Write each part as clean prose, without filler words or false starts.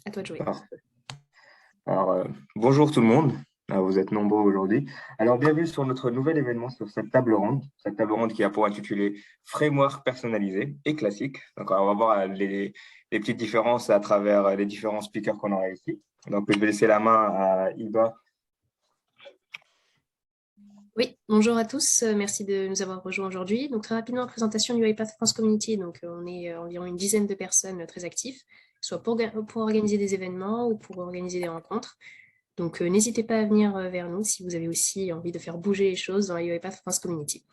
À toi de jouer. Parfait. Alors, bonjour tout le monde. Vous êtes nombreux aujourd'hui. Alors, bienvenue sur notre nouvel événement sur cette table ronde. Cette table ronde qui a pour intitulé Framework personnalisé et classique. Donc, on va voir les petites différences à travers les différents speakers qu'on aura ici. Donc, je vais laisser la main à Iba. Oui, bonjour à tous. Merci de nous avoir rejoints aujourd'hui. Donc, très rapidement, présentation du UiPath France Community. Donc, on est environ une dizaine de personnes très actives, soit pour organiser des événements ou pour organiser des rencontres. Donc, n'hésitez pas à venir vers nous si vous avez aussi envie de faire bouger les choses dans la UiPath France Community.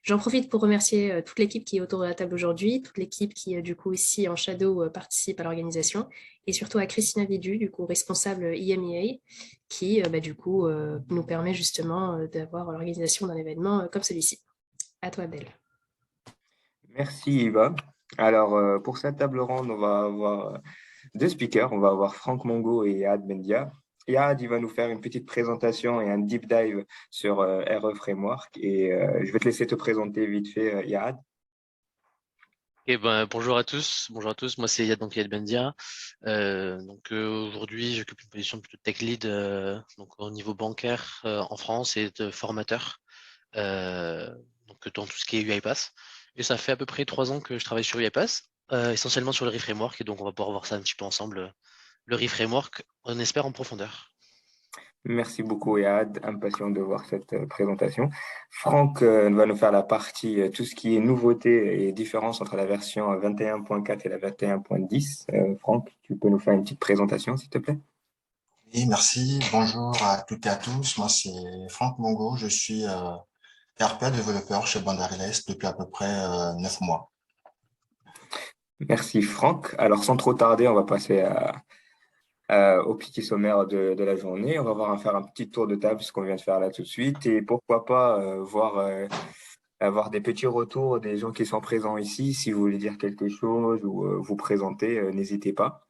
J'en profite pour remercier toute l'équipe qui est autour de la table aujourd'hui, toute l'équipe qui, du coup, ici en shadow, participe à l'organisation, et surtout à Christina Vidu, du coup, responsable IMEA, qui, du coup, nous permet justement d'avoir l'organisation d'un événement comme celui-ci. À toi, Abdel. Merci, Iba. Alors, pour cette table ronde, on va avoir deux speakers. On va avoir Franck Mongo et Yaad Bendia. Yaad, il va nous faire une petite présentation et un deep dive sur RE Framework. Et je vais te laisser te présenter vite fait, Yaad. Bonjour à tous. Bonjour à tous. Moi, c'est Yad, donc Yad Bendia. Aujourd'hui, j'occupe une position plutôt tech lead donc au niveau bancaire en France et de formateur donc dans tout ce qui est UiPath. Et ça fait à peu près 3 ans que je travaille sur UiPath, essentiellement sur le ReFramework. Et donc, on va pouvoir voir ça un petit peu ensemble. Le ReFramework, on espère en profondeur. Merci beaucoup, Yaad. Impatient de voir cette présentation. Franck va nous faire la partie, tout ce qui est nouveauté et différence entre la version 21.4 et la 21.10. Franck, tu peux nous faire une petite présentation, s'il te plaît? Oui, merci. Bonjour à toutes et à tous. Moi, c'est Franck Mongo. Je suis RP développeur chez Bandarelles depuis à peu près 9 mois. Merci, Franck. Alors, sans trop tarder, on va passer au petit sommaire de la journée. On va faire un petit tour de table, ce qu'on vient de faire là tout de suite, et pourquoi pas avoir des petits retours des gens qui sont présents ici. Si vous voulez dire quelque chose ou vous présenter, n'hésitez pas.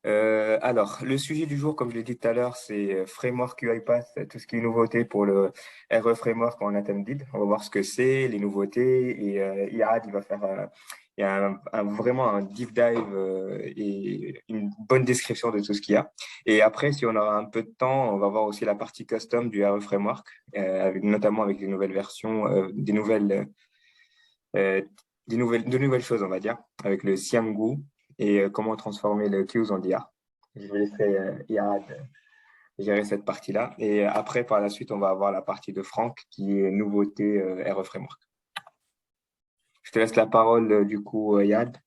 Alors, le sujet du jour, comme je l'ai dit tout à l'heure, c'est Framework UiPath, tout ce qui est nouveauté pour le RE Framework en attended. On va voir ce que c'est, les nouveautés, et Iad, il va faire il y a vraiment un deep dive et une bonne description de tout ce qu'il y a. Et après, si on aura un peu de temps, on va voir aussi la partie custom du RE Framework, notamment avec des nouvelles versions, euh, de nouvelles choses, on va dire, avec le Siamgu et comment transformer le Qs en DR. Je vais laisser Iad gérer cette partie-là. Et après, par la suite, on va avoir la partie de Franck qui est nouveauté RE Framework. Je te laisse la parole, du coup, Iad.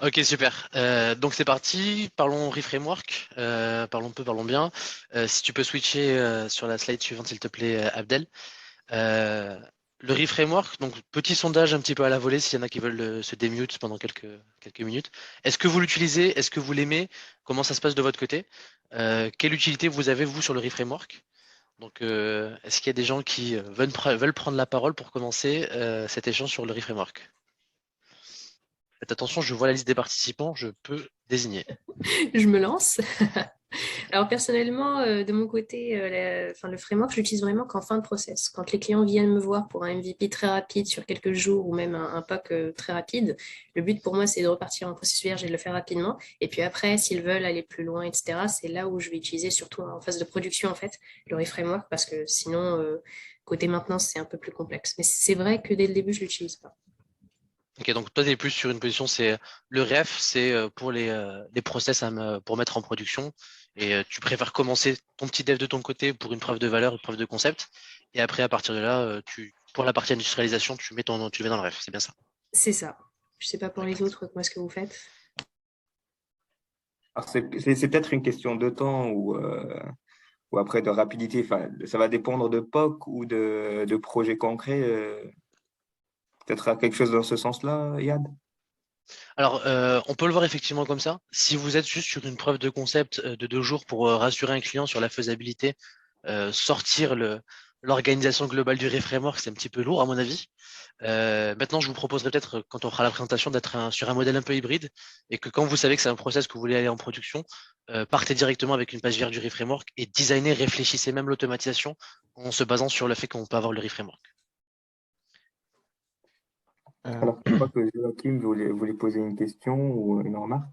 Ok, super. Donc c'est parti. Parlons ReFramework. Parlons peu, parlons bien. Si tu peux switcher sur la slide suivante, s'il te plaît, Abdel. Euh, le ReFramework, donc petit sondage un petit peu à la volée, s'il y en a qui veulent se démute pendant quelques minutes. Est-ce que vous l'utilisez? Est-ce que vous l'aimez? Comment ça se passe de votre côté? Quelle utilité vous avez, vous, sur le ReFramework? Donc, est-ce qu'il y a des gens qui veulent prendre la parole pour commencer cet échange sur le ReFramework? Faites attention, je vois la liste des participants, je peux désigner. Je me lance. Alors personnellement, de mon côté, le framework, je l'utilise vraiment qu'en fin de process. Quand les clients viennent me voir pour un MVP très rapide sur quelques jours ou même un POC très rapide, le but pour moi, c'est de repartir en processus vierge et de le faire rapidement. Et puis après, s'ils veulent aller plus loin, etc., c'est là où je vais utiliser, surtout en phase de production, en fait, le framework, parce que sinon, côté maintenance, c'est un peu plus complexe. Mais c'est vrai que dès le début, je l'utilise pas. Ok, donc toi, tu es plus sur une position, c'est le ref, c'est pour les process pour mettre en production. Et tu préfères commencer ton petit dev de ton côté pour une preuve de valeur, une preuve de concept. Et après, à partir de là, pour la partie industrialisation, tu le mets dans le ref. C'est bien ça. C'est ça. Je sais pas pour les autres, comment est-ce que vous faites? Alors, c'est peut-être une question de temps ou après de rapidité. Enfin, ça va dépendre de POC ou de projets concrets. Peut-être à quelque chose dans ce sens-là, Yad? Alors, on peut le voir effectivement comme ça. Si vous êtes juste sur une preuve de concept de 2 jours pour rassurer un client sur la faisabilité, sortir l'organisation globale du framework, c'est un petit peu lourd à mon avis. Maintenant, je vous proposerai peut-être, quand on fera la présentation, d'être sur un modèle un peu hybride et que quand vous savez que c'est un process que vous voulez aller en production, partez directement avec une page vierge du framework et designez, réfléchissez même l'automatisation en se basant sur le fait qu'on peut avoir le framework. Alors, je crois que Joachim voulait poser une question ou une remarque.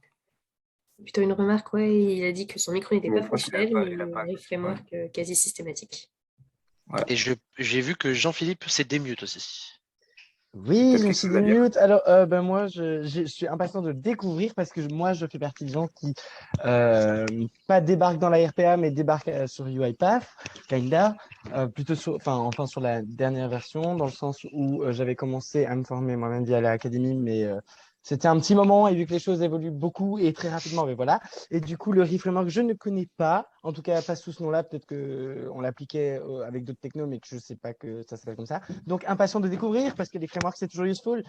Plutôt une remarque, ouais, il a dit que son micro n'était Mais pas je crois qu'il fonctionnel, mais il a le pas ouais. reframework quasi systématique. Voilà. Et j'ai vu que Jean-Philippe s'est démute aussi. Oui, Peut-être je me quelque suis chose dit à dire? mute. Alors, moi, je suis impatient de le découvrir parce que moi, je fais partie des gens qui euh, pas débarquent dans la RPA, mais débarquent sur UiPath, kinda, plutôt sur la dernière version, dans le sens où j'avais commencé à me former moi-même via l'académie, mais c'était un petit moment et vu que les choses évoluent beaucoup et très rapidement, mais voilà. Et du coup, le Reframework, je ne connais pas, en tout cas pas sous ce nom-là. Peut-être que on l'appliquait avec d'autres technos, mais que je sais pas que ça s'appelle comme ça. Donc, impatient de découvrir parce que les frameworks, c'est toujours useful.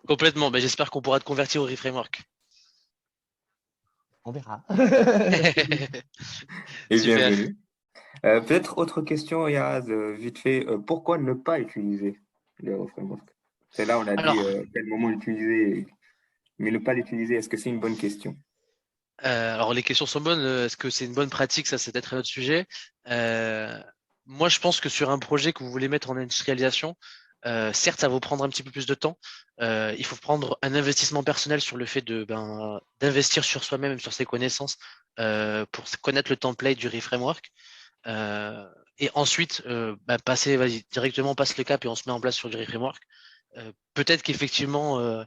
Complètement. Mais j'espère qu'on pourra te convertir au Reframework. On verra. Et Super. bienvenue. Peut-être autre question, Yaz, vite fait. Pourquoi ne pas utiliser le framework? C'est là, on a dit Alors, quel moment l'utiliser, mais ne pas l'utiliser, est-ce que c'est une bonne question? alors les questions sont bonnes. Est-ce que c'est une bonne pratique? Ça, c'est peut-être un autre sujet. Euh, Moi, je pense que sur un projet que vous voulez mettre en industrialisation, certes, ça va vous prendre un petit peu plus de temps. Il faut prendre un investissement personnel sur le fait d'investir sur soi-même, sur ses connaissances, pour connaître le template du Reframework. Et ensuite, passer, vas-y, directement, on passe le cap et on se met en place sur du Reframework. Peut-être qu'effectivement,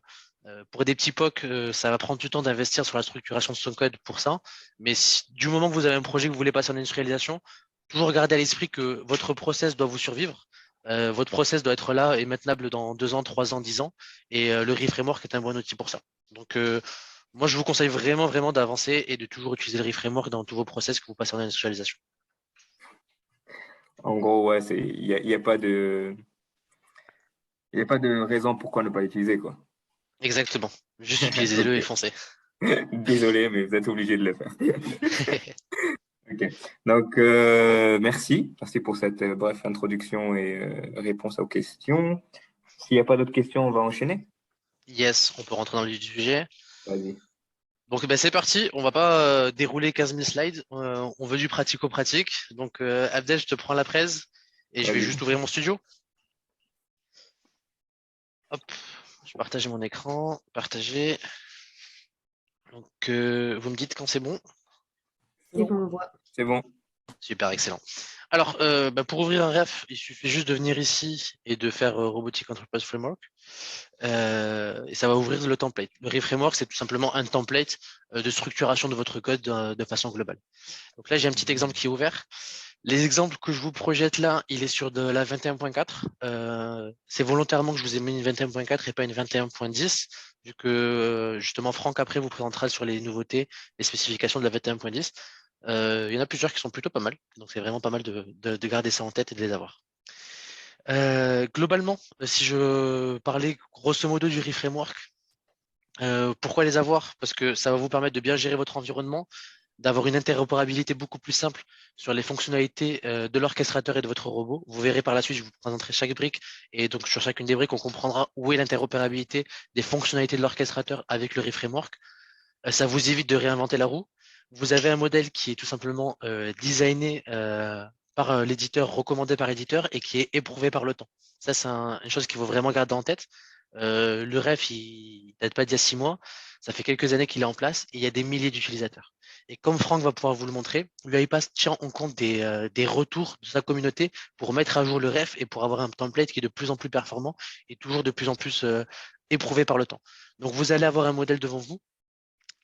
pour des petits POC, ça va prendre du temps d'investir sur la structuration de son code pour ça. Mais du moment que vous avez un projet que vous voulez passer en industrialisation, toujours garder à l'esprit que votre process doit vous survivre. Votre process doit être là et maintenable dans 2 ans, 3 ans, 10 ans. Et le Reframework est un bon outil pour ça. Donc, moi, je vous conseille vraiment, vraiment d'avancer et de toujours utiliser le Reframework dans tous vos process que vous passez en industrialisation. En gros, ouais, il y a pas de raison pourquoi ne pas l'utiliser, quoi. Exactement. Juste utilisez-le et Ok. foncez. Désolé, mais vous êtes obligé de le faire. Ok. Donc, merci. Merci pour cette brève introduction et réponse aux questions. S'il n'y a pas d'autres questions, on va enchaîner. Yes, on peut rentrer dans le vif du sujet. Vas-y. Donc c'est parti, on va pas dérouler 15 000 slides, on veut du pratico-pratique. Donc Abdel, je te prends la presse et je vais Vas-y. juste ouvrir mon studio. Hop, je partage mon écran, partager. Donc vous me dites quand c'est bon. C'est bon, on voit. C'est bon. Super, excellent. Alors, pour ouvrir un ref, il suffit juste de venir ici et de faire Robotic Enterprise Framework. Et ça va ouvrir le template. Le Reframework, c'est tout simplement un template de structuration de votre code de façon globale. Donc là, j'ai un petit exemple qui est ouvert. Les exemples que je vous projette là, il est sur de la 21.4. C'est volontairement que je vous ai mis une 21.4 et pas une 21.10, vu que justement Franck après vous présentera sur les nouveautés, les spécifications de la 21.10. Il y en a plusieurs qui sont plutôt pas mal, donc c'est vraiment pas mal de garder ça en tête et de les avoir. Globalement, si je parlais grosso modo du Reframework, pourquoi les avoir? Parce que ça va vous permettre de bien gérer votre environnement, d'avoir une interopérabilité beaucoup plus simple sur les fonctionnalités de l'orchestrateur et de votre robot. Vous verrez par la suite, je vous présenterai chaque brique et donc sur chacune des briques, on comprendra où est l'interopérabilité des fonctionnalités de l'orchestrateur avec le Reframework. Ça vous évite de réinventer la roue. Vous avez un modèle qui est tout simplement designé par l'éditeur, recommandé par l'éditeur et qui est éprouvé par le temps. Ça, c'est une chose qu'il faut vraiment garder en tête. Le ref, il date pas d'il y a 6 mois. Ça fait quelques années qu'il est en place et il y a des milliers d'utilisateurs. Et comme Franck va pouvoir vous le montrer, UiPath tient en compte des retours de sa communauté pour mettre à jour le ref et pour avoir un template qui est de plus en plus performant et toujours de plus en plus éprouvé par le temps. Donc vous allez avoir un modèle devant vous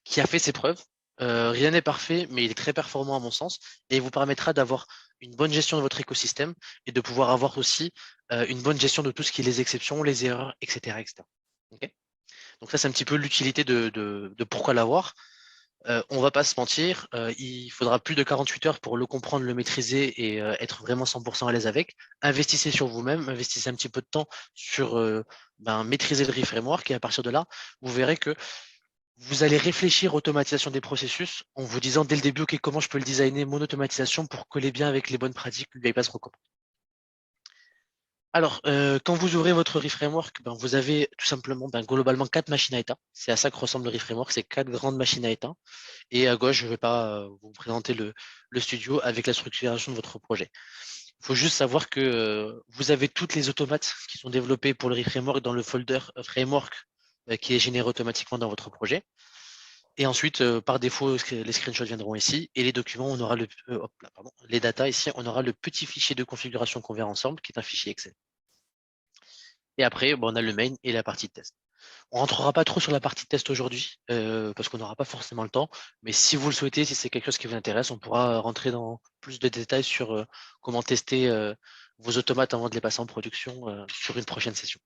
qui a fait ses preuves. Rien n'est parfait, mais il est très performant à mon sens et il vous permettra d'avoir une bonne gestion de votre écosystème et de pouvoir avoir aussi une bonne gestion de tout ce qui est les exceptions, les erreurs, etc. etc. Okay. Donc ça, c'est un petit peu l'utilité de pourquoi l'avoir. On va pas se mentir, il faudra plus de 48 heures pour le comprendre, le maîtriser et être vraiment 100% à l'aise avec. Investissez sur vous-même, investissez un petit peu de temps sur maîtriser le Reframework et à partir de là, vous verrez que vous allez réfléchir automatisation des processus en vous disant dès le début, OK, comment je peux le designer, mon automatisation, pour coller bien avec les bonnes pratiques que UiPath recommande. Alors, quand vous ouvrez votre Reframework, vous avez tout simplement globalement 4 machines à état. C'est à ça que ressemble le Reframework, c'est 4 grandes machines à état. Et à gauche, je ne vais pas vous présenter le studio avec la structuration de votre projet. Il faut juste savoir que vous avez toutes les automates qui sont développées pour le Reframework dans le folder Framework qui est généré automatiquement dans votre projet. Et ensuite, par défaut, les screenshots viendront ici. Et les documents, on aura les data ici, on aura le petit fichier de configuration qu'on verra ensemble, qui est un fichier Excel. Et après, on a le main et la partie de test. On rentrera pas trop sur la partie de test aujourd'hui, parce qu'on n'aura pas forcément le temps. Mais si vous le souhaitez, si c'est quelque chose qui vous intéresse, on pourra rentrer dans plus de détails sur comment tester vos automates avant de les passer en production sur une prochaine session.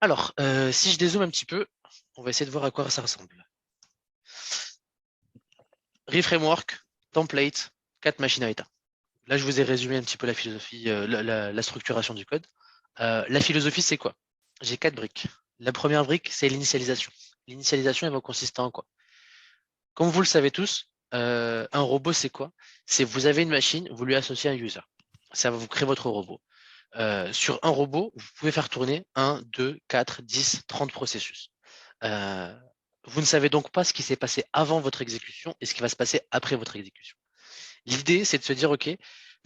Alors, si je dézoome un petit peu, on va essayer de voir à quoi ça ressemble. Reframework, template, 4 machines à état. Là, je vous ai résumé un petit peu la philosophie, la structuration du code. La philosophie, c'est quoi? J'ai 4 briques. La première brique, c'est l'initialisation. L'initialisation, elle va consister en quoi? Comme vous le savez tous, un robot, c'est quoi? C'est vous avez une machine, vous lui associez un user. Ça va vous créer votre robot. Sur un robot, vous pouvez faire tourner 1, 2, 4, 10, 30 processus. Vous ne savez donc pas ce qui s'est passé avant votre exécution et ce qui va se passer après votre exécution. L'idée, c'est de se dire, OK,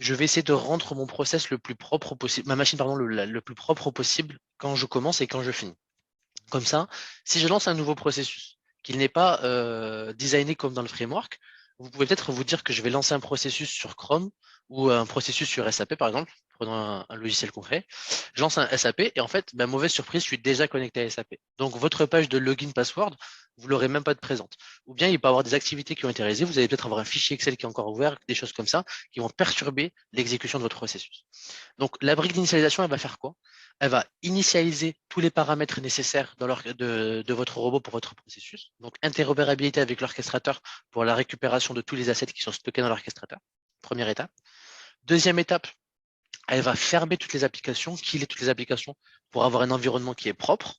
je vais essayer de rendre mon process le plus propre possible, ma machine, pardon, le plus propre possible quand je commence et quand je finis. Comme ça, si je lance un nouveau processus, qu'il n'est pas designé comme dans le framework, vous pouvez peut-être vous dire que je vais lancer un processus sur Chrome ou un processus sur SAP, par exemple, prenons un logiciel concret. Je lance un SAP et en fait, mauvaise surprise, je suis déjà connecté à SAP. Donc, votre page de login password, vous l'aurez même pas de présente. Ou bien, il peut y avoir des activités qui ont été réalisées. Vous allez peut-être avoir un fichier Excel qui est encore ouvert, des choses comme ça, qui vont perturber l'exécution de votre processus. Donc, la brique d'initialisation, elle va faire quoi? Elle va initialiser tous les paramètres nécessaires de votre robot pour votre processus. Donc, interopérabilité avec l'orchestrateur pour la récupération de tous les assets qui sont stockés dans l'orchestrateur. Première étape. Deuxième étape, elle va fermer toutes les applications, killer toutes les applications pour avoir un environnement qui est propre.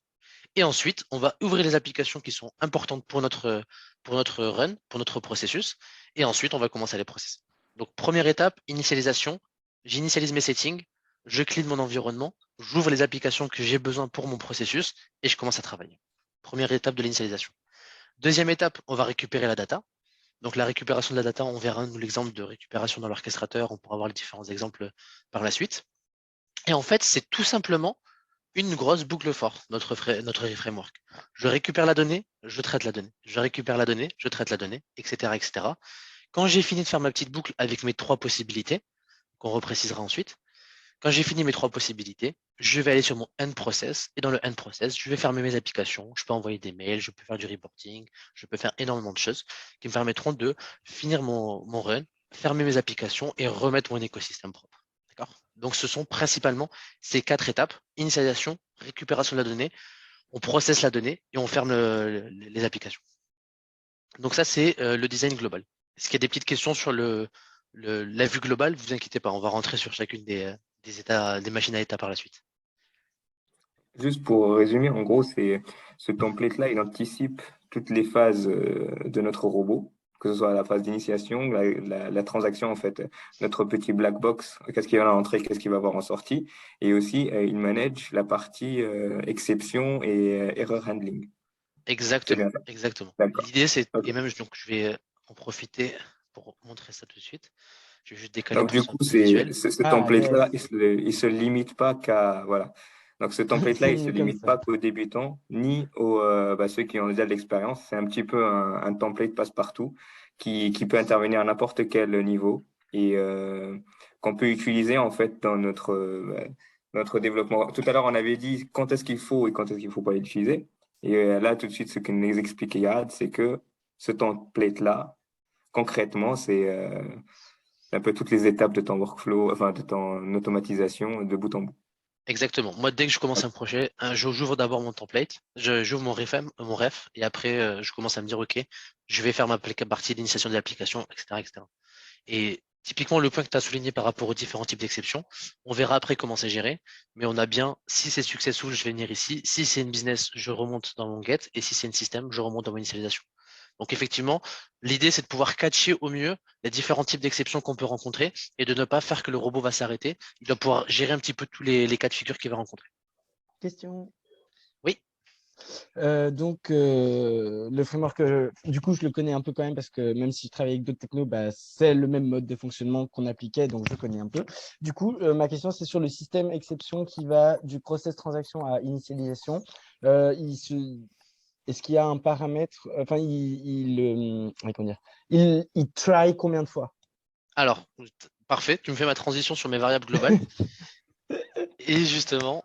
Et ensuite, on va ouvrir les applications qui sont importantes pour notre run, pour notre processus. Et ensuite, on va commencer à les processer. Donc, première étape, initialisation. J'initialise mes settings, je clean mon environnement, j'ouvre les applications que j'ai besoin pour mon processus et je commence à travailler. Première étape de l'initialisation. Deuxième étape, on va récupérer la data. Donc, la récupération de la data, on verra nous l'exemple de récupération dans l'orchestrateur. On pourra voir les différents exemples par la suite. Et en fait, c'est tout simplement une grosse boucle for, notre framework. Je récupère la donnée, je traite la donnée. Je récupère la donnée, je traite la donnée, etc., etc. Quand j'ai fini de faire ma petite boucle avec mes 3 possibilités, qu'on reprécisera ensuite, quand j'ai fini mes 3 possibilités, je vais aller sur mon end process. Et dans le end process, je vais fermer mes applications. Je peux envoyer des mails, je peux faire du reporting, je peux faire énormément de choses qui me permettront de finir mon run, fermer mes applications et remettre mon écosystème propre. D'accord? Donc, ce sont principalement ces 4 étapes: initialisation, récupération de la donnée, on processe la donnée et on ferme les applications. Donc, ça, c'est le design global. Est-ce qu'il y a des petites questions sur la vue globale? Ne vous inquiétez pas, on va rentrer sur chacune des machines à état par la suite. Juste pour résumer, en gros, c'est ce template-là, il anticipe toutes les phases de notre robot, que ce soit la phase d'initiation, la transaction, en fait, notre petit black box, qu'est-ce qu'il va en entrée, qu'est-ce qu'il va avoir en sortie, et aussi il manage la partie exception et error handling. C'est Exactement, bien ça. exactement. D'accord. L'idée, c'est, Ok. et même, donc, je vais en profiter pour montrer ça tout de suite. Je vais juste décaler Donc, pour que du ce soit coup, plus visuel. ce Ah, template-là, yes. il se limite pas qu'à, voilà. Donc, ce template-là, C'est il se mieux comme limite ça. pas qu'aux débutants, ni aux ceux qui ont déjà de l'expérience. C'est un petit peu un template passe-partout qui peut intervenir à n'importe quel niveau et qu'on peut utiliser, en fait, dans notre développement. Tout à l'heure, on avait dit quand est-ce qu'il faut et quand est-ce qu'il faut pas l'utiliser. Et là, tout de suite, ce que nous explique Yad, c'est que ce template-là, concrètement, c'est un peu toutes les étapes de ton workflow, enfin de ton automatisation de bout en bout. Exactement. Moi, dès que je commence un projet, j'ouvre d'abord mon template, j'ouvre mon ref, et après, je commence à me dire, OK, je vais faire ma partie d'initiation de l'application, etc., etc. Et typiquement, le point que tu as souligné par rapport aux différents types d'exceptions, on verra après comment c'est géré, mais on a bien, si c'est successful, je vais venir ici. Si c'est une business, je remonte dans mon get, et si c'est une système, je remonte dans mon initialisation. Donc effectivement, l'idée, c'est de pouvoir catcher au mieux les différents types d'exceptions qu'on peut rencontrer et de ne pas faire que le robot va s'arrêter. Il doit pouvoir gérer un petit peu tous les cas de figure qu'il va rencontrer. Question. Oui, Le framework, du coup, je le connais un peu quand même parce que même si je travaille avec d'autres technos, bah, c'est le même mode de fonctionnement qu'on appliquait, donc je connais un peu. Du coup, ma question, c'est sur le système exception qui va du process transaction à initialisation. est-ce qu'il y a un paramètre, enfin, comment dire, il try combien de fois? Alors, parfait, tu me fais ma transition sur mes variables globales. Et justement,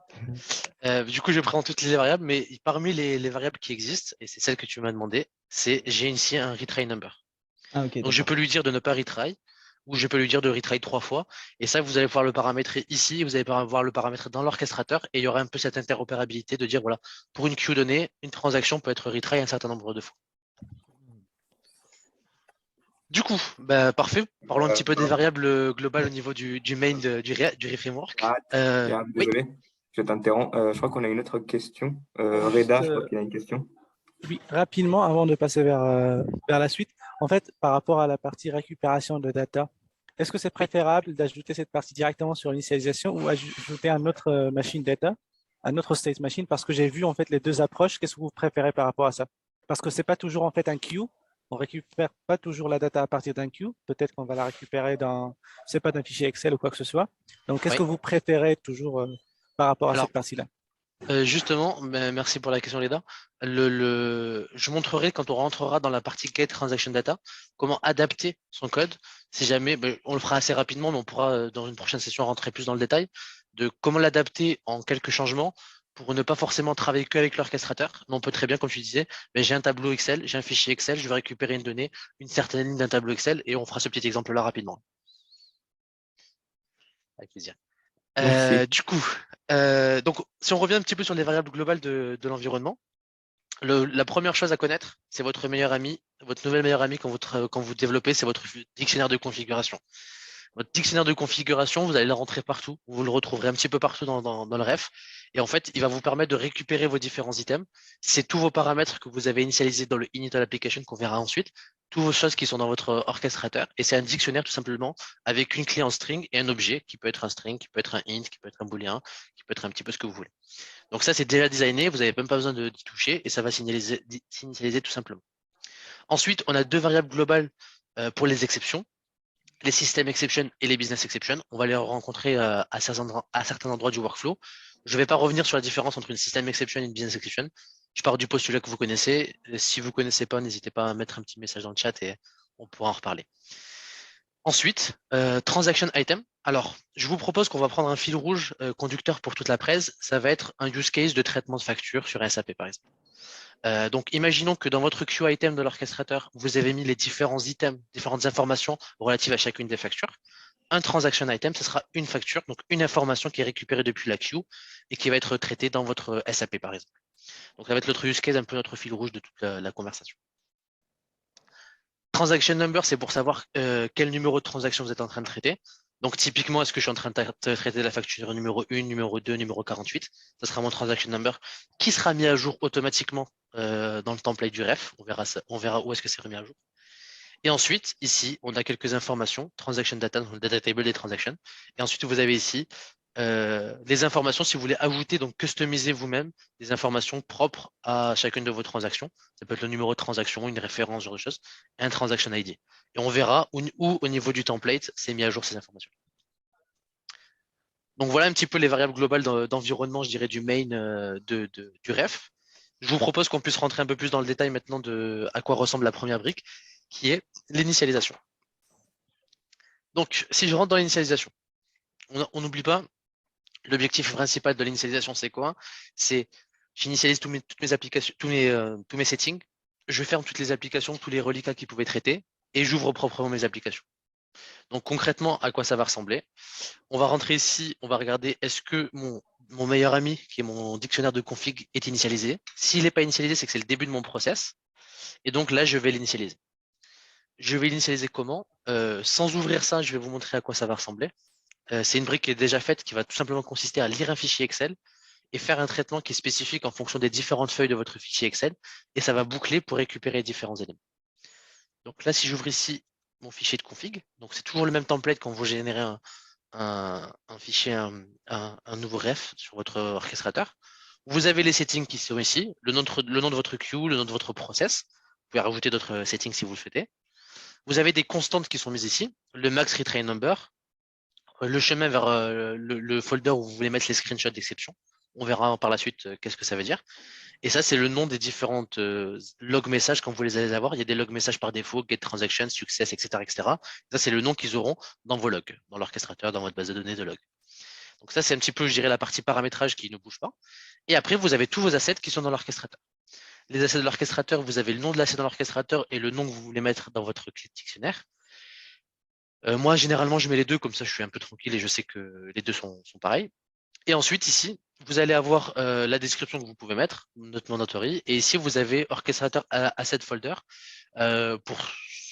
du coup, je prends toutes les variables, mais parmi les variables qui existent, et c'est celle que tu m'as demandé, c'est j'ai ici un retry number. Ah, ok, Donc, je d'accord. peux lui dire de ne pas retry, ou je peux lui dire de retry 3 fois. Et ça, vous allez pouvoir le paramétrer ici, vous allez pouvoir le paramétrer dans l'orchestrateur, et il y aura un peu cette interopérabilité de dire, voilà, pour une queue donnée, une transaction peut être retry un certain nombre de fois. Du coup, bah, parfait. Parlons un petit peu des variables globales au niveau du main du framework. Oui, Désolé, je t'interromps. Je crois qu'on a une autre question. Juste, Reda, je crois qu'il a une question. oui, rapidement, avant de passer vers la suite, en fait, par rapport à la partie récupération de data, est-ce que c'est oui. préférable d'ajouter cette partie directement sur l'initialisation ou ajouter un autre machine data, un autre state machine? Parce que j'ai vu en fait les deux approches. Qu'est-ce que vous préférez par rapport à ça? Parce que c'est pas toujours en fait un queue. On récupère pas toujours la data à partir d'un queue. Peut-être qu'on va la récupérer c'est pas d'un fichier Excel ou quoi que ce soit. Donc, qu'est-ce Oui. que vous préférez toujours par rapport à Alors, cette partie-là? justement, merci pour la question, Leda. Je montrerai quand on rentrera dans la partie Get Transaction Data comment adapter son code. Si jamais, on le fera assez rapidement, mais on pourra dans une prochaine session rentrer plus dans le détail de comment l'adapter en quelques changements pour ne pas forcément travailler qu'avec l'orchestrateur. Mais on peut très bien, comme tu disais, j'ai un tableau Excel, j'ai un fichier Excel, je vais récupérer une donnée, une certaine ligne d'un tableau Excel, et on fera ce petit exemple-là rapidement. Avec plaisir. Merci. Du coup, donc si on revient un petit peu sur les variables globales de l'environnement, la première chose à connaître, c'est votre meilleur ami, votre nouvel meilleur ami quand vous développez, c'est votre dictionnaire de configuration. Votre dictionnaire de configuration, vous allez le rentrer partout, vous le retrouverez un petit peu partout dans le ref. Et en fait, il va vous permettre de récupérer vos différents items. C'est tous vos paramètres que vous avez initialisés dans le initial application qu'on verra ensuite, toutes vos choses qui sont dans votre orchestrateur. Et c'est un dictionnaire tout simplement avec une clé en string et un objet qui peut être un string, qui peut être un int, qui peut être un booléen, qui peut être un petit peu ce que vous voulez. Donc ça, c'est déjà designé, vous n'avez même pas besoin d'y toucher et ça va s'initialiser tout simplement. Ensuite, on a deux variables globales pour les exceptions, les system exception et les business exception. On va les rencontrer à certains endroits du workflow. Je ne vais pas revenir sur la différence entre une system exception et une business exception. Je pars du postulat que vous connaissez. Si vous ne connaissez pas, n'hésitez pas à mettre un petit message dans le chat et on pourra en reparler. Ensuite, transaction item. Alors, je vous propose qu'on va prendre un fil rouge conducteur pour toute la presse. Ça va être un use case de traitement de facture sur SAP, par exemple. Donc, imaginons que dans votre queue item de l'orchestrateur, vous avez mis les différents items, différentes informations relatives à chacune des factures. Un transaction item, ce sera une facture, donc une information qui est récupérée depuis la queue et qui va être traitée dans votre SAP, par exemple. Donc, ça va être notre use case, un peu notre fil rouge de toute la conversation. Transaction number, c'est pour savoir quel numéro de transaction vous êtes en train de traiter. Donc, typiquement, est-ce que je suis en train de traiter la facture numéro 1, numéro 2, numéro 48? Ça sera mon transaction number qui sera mis à jour automatiquement dans le template du ref. On verra où est-ce que c'est remis à jour. Et ensuite, ici, on a quelques informations, transaction data, dans le data table des transactions. Et ensuite, vous avez ici les informations si vous voulez ajouter, donc customiser vous-même des informations propres à chacune de vos transactions. Ça peut être le numéro de transaction, une référence, ce genre de choses, et un transaction ID. Et on verra où au niveau du template, c'est mis à jour ces informations. Donc voilà un petit peu les variables globales d'environnement, je dirais, du main du ref. Je vous propose qu'on puisse rentrer un peu plus dans le détail maintenant de à quoi ressemble la première brique, qui est l'initialisation. Donc, si je rentre dans l'initialisation, on n'oublie pas, l'objectif principal de l'initialisation, c'est quoi? C'est j'initialise toutes mes applications, tous mes settings, je ferme toutes les applications, tous les reliquats qui pouvaient traiter, et j'ouvre proprement mes applications. Donc concrètement, à quoi ça va ressembler? On va rentrer ici, on va regarder est-ce que mon meilleur ami, qui est mon dictionnaire de config, est initialisé. S'il n'est pas initialisé, c'est que c'est le début de mon process. Et donc là, je vais l'initialiser. Je vais l'initialiser comment? Sans ouvrir ça, je vais vous montrer à quoi ça va ressembler. C'est une brique qui est déjà faite, qui va tout simplement consister à lire un fichier Excel et faire un traitement qui est spécifique en fonction des différentes feuilles de votre fichier Excel. Et ça va boucler pour récupérer différents éléments. Donc là, si j'ouvre ici mon fichier de config, donc c'est toujours le même template quand vous générez un fichier, un nouveau ref sur votre orchestrateur. Vous avez les settings qui sont ici, le nom de votre queue, le nom de votre process. Vous pouvez rajouter d'autres settings si vous le souhaitez. Vous avez des constantes qui sont mises ici, le max retry number, le chemin vers le folder où vous voulez mettre les screenshots d'exception. On verra par la suite qu'est-ce que ça veut dire. Et ça, c'est le nom des différentes log messages quand vous les allez avoir. Il y a des log messages par défaut, get transaction, success, etc., etc. Ça, c'est le nom qu'ils auront dans vos logs, dans l'orchestrateur, dans votre base de données de logs. Donc ça, c'est un petit peu, je dirais, la partie paramétrage qui ne bouge pas. Et après, vous avez tous vos assets qui sont dans l'orchestrateur. Les assets de l'orchestrateur, vous avez le nom de l'asset dans l'orchestrateur et le nom que vous voulez mettre dans votre clé de dictionnaire. Moi, généralement, je mets les deux, comme ça, je suis un peu tranquille et je sais que les deux sont pareils. Et ensuite, ici, vous allez avoir la description que vous pouvez mettre, notre mandatory. Et ici, vous avez orchestrateur asset folder. Pour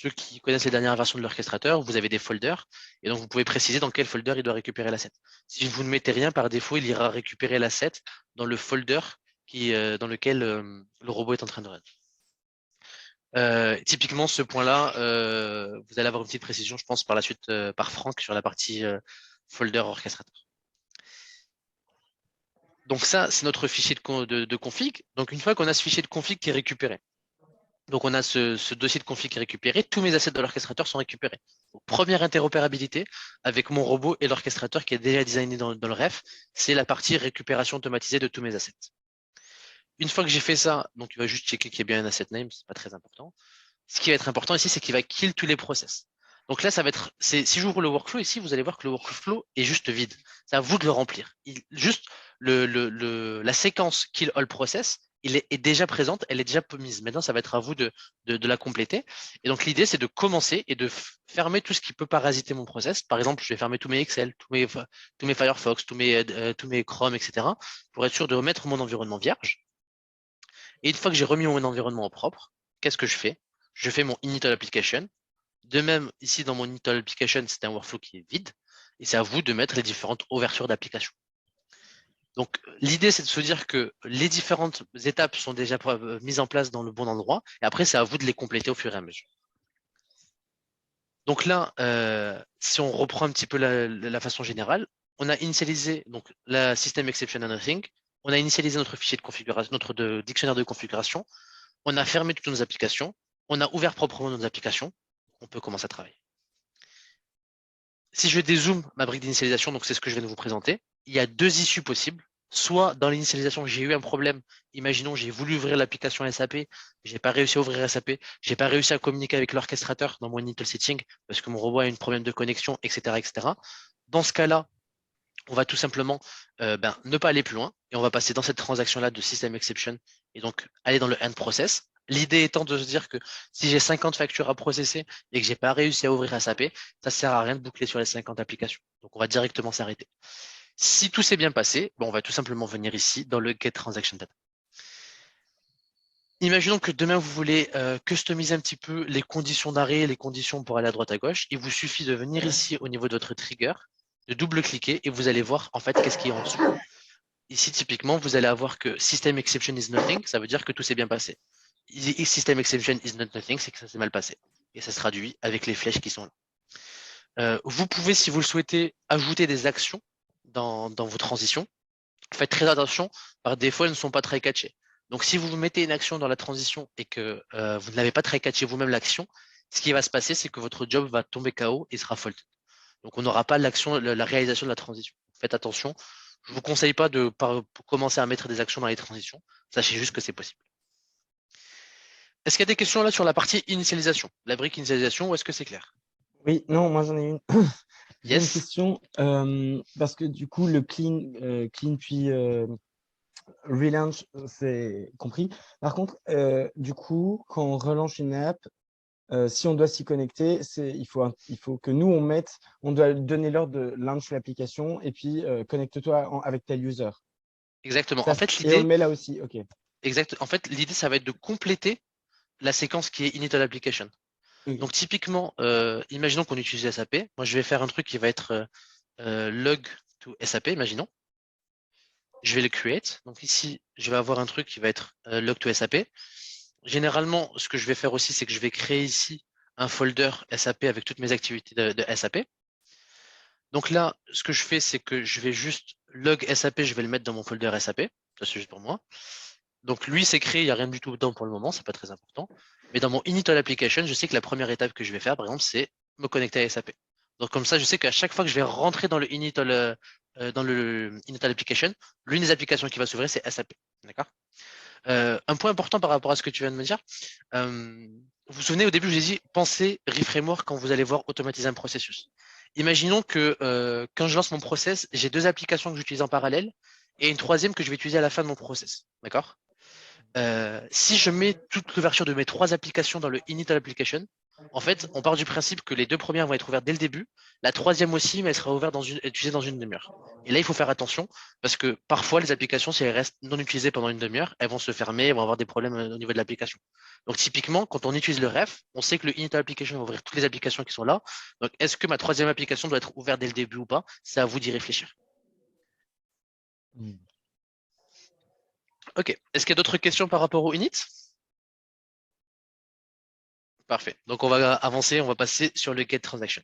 ceux qui connaissent les dernières versions de l'orchestrateur, vous avez des folders. Et donc, vous pouvez préciser dans quel folder il doit récupérer l'asset. Si vous ne mettez rien, par défaut, il ira récupérer l'asset dans le folder dans lequel le robot est en train de run. Typiquement, ce point-là, vous allez avoir une petite précision, je pense, par la suite par Franck sur la partie folder orchestrateur. Donc ça, c'est notre fichier de config. Donc une fois qu'on a ce fichier de config qui est récupéré, donc on a ce dossier de config qui est récupéré, tous mes assets de l'orchestrateur sont récupérés. Donc, première interopérabilité avec mon robot et l'orchestrateur qui est déjà designé dans le ref, c'est la partie récupération automatisée de tous mes assets. Une fois que j'ai fait ça, donc il va juste checker qu'il y a bien un asset name, c'est pas très important. Ce qui va être important ici, c'est qu'il va kill tous les process. Donc là, ça va être, si j'ouvre le workflow ici, vous allez voir que le workflow est juste vide. C'est à vous de le remplir. Juste la séquence kill all process, est déjà présente, elle est déjà mise. Maintenant, ça va être à vous de la compléter. Et donc l'idée, c'est de commencer et de fermer tout ce qui peut parasiter mon process. Par exemple, je vais fermer tous mes Excel, tous mes Firefox, tous mes Chrome, etc. pour être sûr de remettre mon environnement vierge. Et une fois que j'ai remis mon environnement propre, qu'est-ce que je fais? Je fais mon init all application. De même, ici, dans mon init all application, c'est un workflow qui est vide. Et c'est à vous de mettre les différentes ouvertures d'application. Donc, l'idée, c'est de se dire que les différentes étapes sont déjà mises en place dans le bon endroit. Et après, c'est à vous de les compléter au fur et à mesure. Donc là, si on reprend un petit peu la façon générale, on a initialisé donc, la system exception anything. On a initialisé notre fichier de configuration, notre dictionnaire de configuration. On a fermé toutes nos applications. On a ouvert proprement nos applications. On peut commencer à travailler. Si je dézoome ma brique d'initialisation, donc c'est ce que je viens de vous présenter, il y a deux issues possibles. Soit dans l'initialisation, j'ai eu un problème. Imaginons, j'ai voulu ouvrir l'application SAP, j'ai pas réussi à ouvrir SAP, j'ai pas réussi à communiquer avec l'orchestrateur dans mon init all setting parce que mon robot a un problème de connexion, etc., etc. Dans ce cas-là, on va tout simplement ne pas aller plus loin et on va passer dans cette transaction-là de system exception et donc aller dans le end process. L'idée étant de se dire que si j'ai 50 factures à processer et que j'ai pas réussi à ouvrir SAP, ça sert à rien de boucler sur les 50 applications. Donc, on va directement s'arrêter. Si tout s'est bien passé, on va tout simplement venir ici dans le get transaction data. Imaginons que demain, vous voulez customiser un petit peu les conditions d'arrêt, les conditions pour aller à droite à gauche. Il vous suffit de venir ici au niveau de votre trigger, de double-cliquer et vous allez voir en fait qu'est-ce qui est en dessous. Ici, typiquement, vous allez avoir que System Exception is nothing, ça veut dire que tout s'est bien passé. System Exception is not nothing, c'est que ça s'est mal passé. Et ça se traduit avec les flèches qui sont là. Vous pouvez, si vous le souhaitez, ajouter des actions dans vos transitions. Faites très attention, par défaut, elles ne sont pas très catchées. Donc, si vous mettez une action dans la transition et que vous n'avez pas très catché vous-même l'action, ce qui va se passer, c'est que votre job va tomber KO et sera faulté. Donc, on n'aura pas la réalisation de la transition. Faites attention. Je ne vous conseille pas de commencer à mettre des actions dans les transitions. Sachez juste que c'est possible. Est-ce qu'il y a des questions là sur la partie initialisation, la brique initialisation, ou est-ce que c'est clair? Oui, non, moi j'en ai une. J'ai une Yes. question parce que du coup, le clean puis relaunch, c'est compris. Par contre, du coup, quand on relance une app, si on doit s'y connecter, il faut que nous, on doit donner l'ordre de launch l'application et puis connecte-toi avec tel user. Exactement. Ça, En fait, et on le met là aussi, ok. exact. En fait, l'idée, ça va être de compléter la séquence qui est init all application. Oui. Donc, typiquement, imaginons qu'on utilise SAP. Moi, je vais faire un truc qui va être log to SAP, imaginons. Je vais le create. Donc ici, je vais avoir un truc qui va être log to SAP. Généralement, ce que je vais faire aussi, c'est que je vais créer ici un folder SAP avec toutes mes activités de SAP. Donc là, ce que je fais, c'est que je vais juste log SAP, je vais le mettre dans mon folder SAP. Ça, c'est juste pour moi. Donc lui, c'est créé, il n'y a rien du tout dedans pour le moment, c'est pas très important. Mais dans mon init all application, je sais que la première étape que je vais faire, par exemple, c'est me connecter à SAP. Donc comme ça, je sais qu'à chaque fois que je vais rentrer dans le init all application, l'une des applications qui va s'ouvrir, c'est SAP. D'accord? Un point important par rapport à ce que tu viens de me dire, vous vous souvenez, au début, je vous ai dit, pensez ReFramework quand vous allez voir automatiser un processus. Imaginons que quand je lance mon process, j'ai 2 applications que j'utilise en parallèle et une troisième que je vais utiliser à la fin de mon process. D'accord? Si je mets toute l'ouverture de mes 3 applications dans le init application, en fait, on part du principe que les 2 premières vont être ouvertes dès le début, la troisième aussi, mais elle sera ouverte utilisée dans une demi-heure. Et là, il faut faire attention parce que parfois, les applications, si elles restent non utilisées pendant une demi-heure, elles vont se fermer, elles vont avoir des problèmes au niveau de l'application. Donc, typiquement, quand on utilise le ref, on sait que le init application va ouvrir toutes les applications qui sont là. Donc, est-ce que ma troisième application doit être ouverte dès le début ou pas? C'est à vous d'y réfléchir. Ok. Est-ce qu'il y a d'autres questions par rapport au init? Parfait. Donc, on va avancer, on va passer sur le get transaction.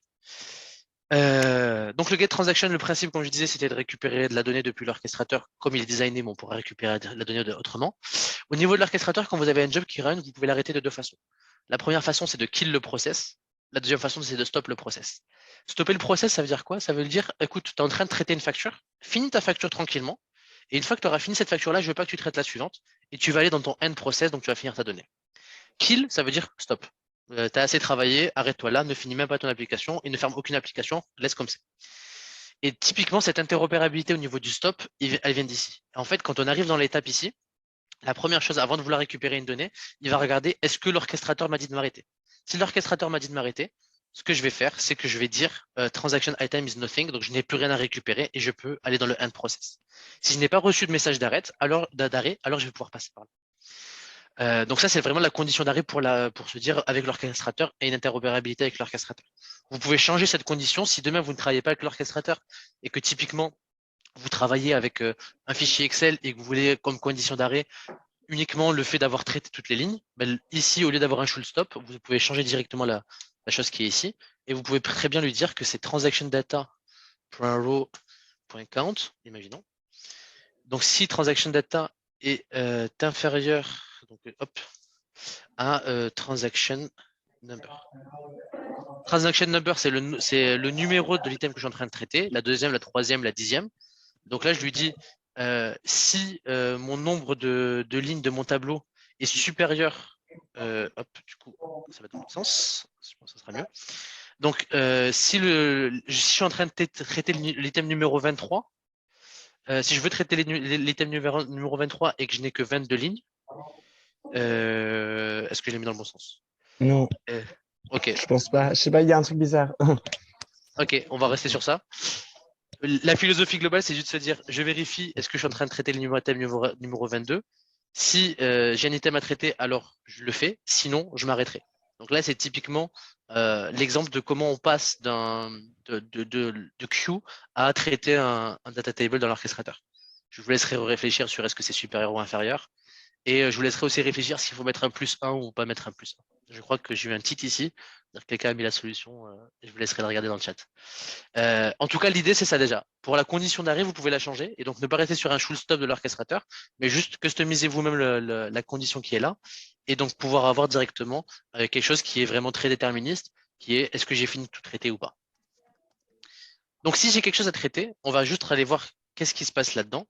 Donc, le get transaction, le principe, comme je disais, c'était de récupérer de la donnée depuis l'orchestrateur comme il est designé, mais on pourra récupérer la donnée autrement. Au niveau de l'orchestrateur, quand vous avez un job qui run, vous pouvez l'arrêter de 2 façons. La première façon, c'est de kill le process. La deuxième façon, c'est de stop le process. Stopper le process, ça veut dire quoi? Ça veut dire, écoute, tu es en train de traiter une facture, finis ta facture tranquillement, et une fois que tu auras fini cette facture-là, je veux pas que tu traites la suivante, et tu vas aller dans ton end process, donc tu vas finir ta donnée. Kill, ça veut dire stop. Tu as assez travaillé, arrête-toi là, ne finis même pas ton application et ne ferme aucune application, laisse comme c'est. Et typiquement, cette interopérabilité au niveau du stop, elle vient d'ici. En fait, quand on arrive dans l'étape ici, la première chose, avant de vouloir récupérer une donnée, il va regarder est-ce que l'orchestrateur m'a dit de m'arrêter. Si l'orchestrateur m'a dit de m'arrêter, ce que je vais faire, c'est que je vais dire transaction item is nothing, donc je n'ai plus rien à récupérer et je peux aller dans le end process. Si je n'ai pas reçu de message d'arrêt, alors je vais pouvoir passer par là. Donc ça, c'est vraiment la condition d'arrêt pour se dire avec l'orchestrateur et une interopérabilité avec l'orchestrateur. Vous pouvez changer cette condition si demain vous ne travaillez pas avec l'orchestrateur et que typiquement vous travaillez avec un fichier Excel et que vous voulez comme condition d'arrêt uniquement le fait d'avoir traité toutes les lignes. Ben, ici, au lieu d'avoir un should stop, vous pouvez changer directement la chose qui est ici et vous pouvez très bien lui dire que c'est transaction data.row.count, imaginons. Donc si transaction data est inférieur donc, à transaction number. Transaction number, c'est le numéro de l'item que je suis en train de traiter, la deuxième, la troisième, la 10e. Donc là, je lui dis si mon nombre de lignes de mon tableau est supérieur, du coup, ça va dans l'autre sens, je pense que ça sera mieux. Donc, si je suis en train de traiter l'item numéro 23, si je veux traiter l'item numéro 23 et que je n'ai que 22 lignes, est-ce que je l'ai mis dans le bon sens? Non. Ok. Je pense pas. Je sais pas, il y a un truc bizarre. Ok, on va rester sur ça. La philosophie globale, c'est juste de se dire, je vérifie, est-ce que je suis en train de traiter le item numéro 22? Si j'ai un item à traiter, alors je le fais. Sinon, je m'arrêterai. Donc là, c'est typiquement l'exemple de comment on passe de queue à traiter un data table dans l'orchestrateur. Je vous laisserai réfléchir sur est-ce que c'est supérieur ou inférieur. Et je vous laisserai aussi réfléchir s'il faut mettre un +1 ou pas mettre un +1. Je crois que j'ai eu un titre ici. Quelqu'un a mis la solution. Je vous laisserai la regarder dans le chat. En tout cas, l'idée, c'est ça déjà. Pour la condition d'arrêt, vous pouvez la changer. Et donc, ne pas rester sur un should stop de l'orchestrateur, mais juste customisez vous-même la condition qui est là. Et donc, pouvoir avoir directement quelque chose qui est vraiment très déterministe, qui est est-ce que j'ai fini de tout traiter ou pas. Donc, si j'ai quelque chose à traiter, on va juste aller voir qu'est-ce qui se passe là-dedans.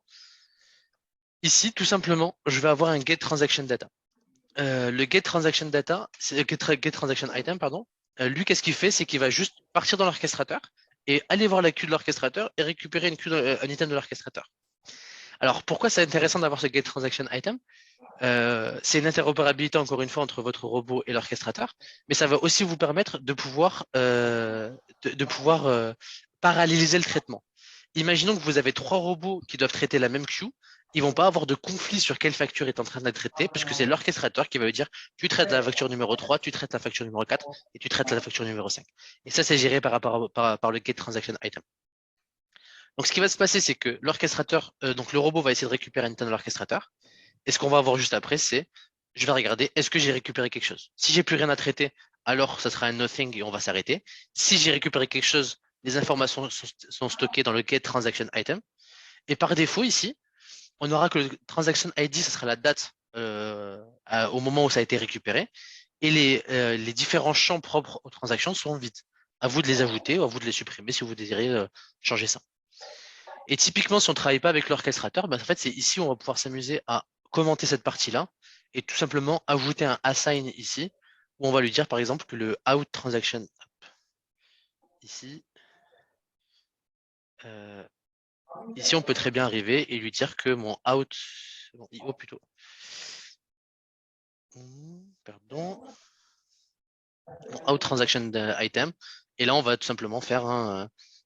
Ici, tout simplement, je vais avoir un get transaction data. Le get transaction data, c'est get transaction item, pardon. Lui, qu'est-ce qu'il fait? C'est qu'il va juste partir dans l'orchestrateur et aller voir la queue de l'orchestrateur et récupérer un item de l'orchestrateur. Alors, pourquoi c'est intéressant d'avoir ce get transaction item? C'est une interopérabilité, encore une fois, entre votre robot et l'orchestrateur, mais ça va aussi vous permettre de pouvoir, paralléliser le traitement. Imaginons que vous avez 3 robots qui doivent traiter la même queue. Ils ne vont pas avoir de conflit sur quelle facture est en train d'être traitée, puisque c'est l'orchestrateur qui va lui dire tu traites la facture numéro 3, tu traites la facture numéro 4 et tu traites la facture numéro 5. Et ça, c'est géré par le get transaction item. Donc, ce qui va se passer, c'est que l'orchestrateur, donc le robot va essayer de récupérer un item de l'orchestrateur. Et ce qu'on va avoir juste après, c'est je vais regarder est-ce que j'ai récupéré quelque chose. Si j'ai plus rien à traiter, alors ça sera un nothing et on va s'arrêter. Si j'ai récupéré quelque chose, les informations sont stockées dans le get transaction item. Et par défaut, ici, on aura que le transaction ID, ce sera la date au moment où ça a été récupéré. Et les différents champs propres aux transactions sont vides. À vous de les ajouter ou à vous de les supprimer si vous désirez changer ça. Et typiquement, si on ne travaille pas avec l'orchestrateur, ben, en fait, c'est ici où on va pouvoir s'amuser à commenter cette partie-là et tout simplement ajouter un assign ici, où on va lui dire par exemple que le out transaction, ici, ici on peut très bien arriver et lui dire que mon out, bon, IO plutôt, pardon, mon out transaction item, et là on va tout simplement faire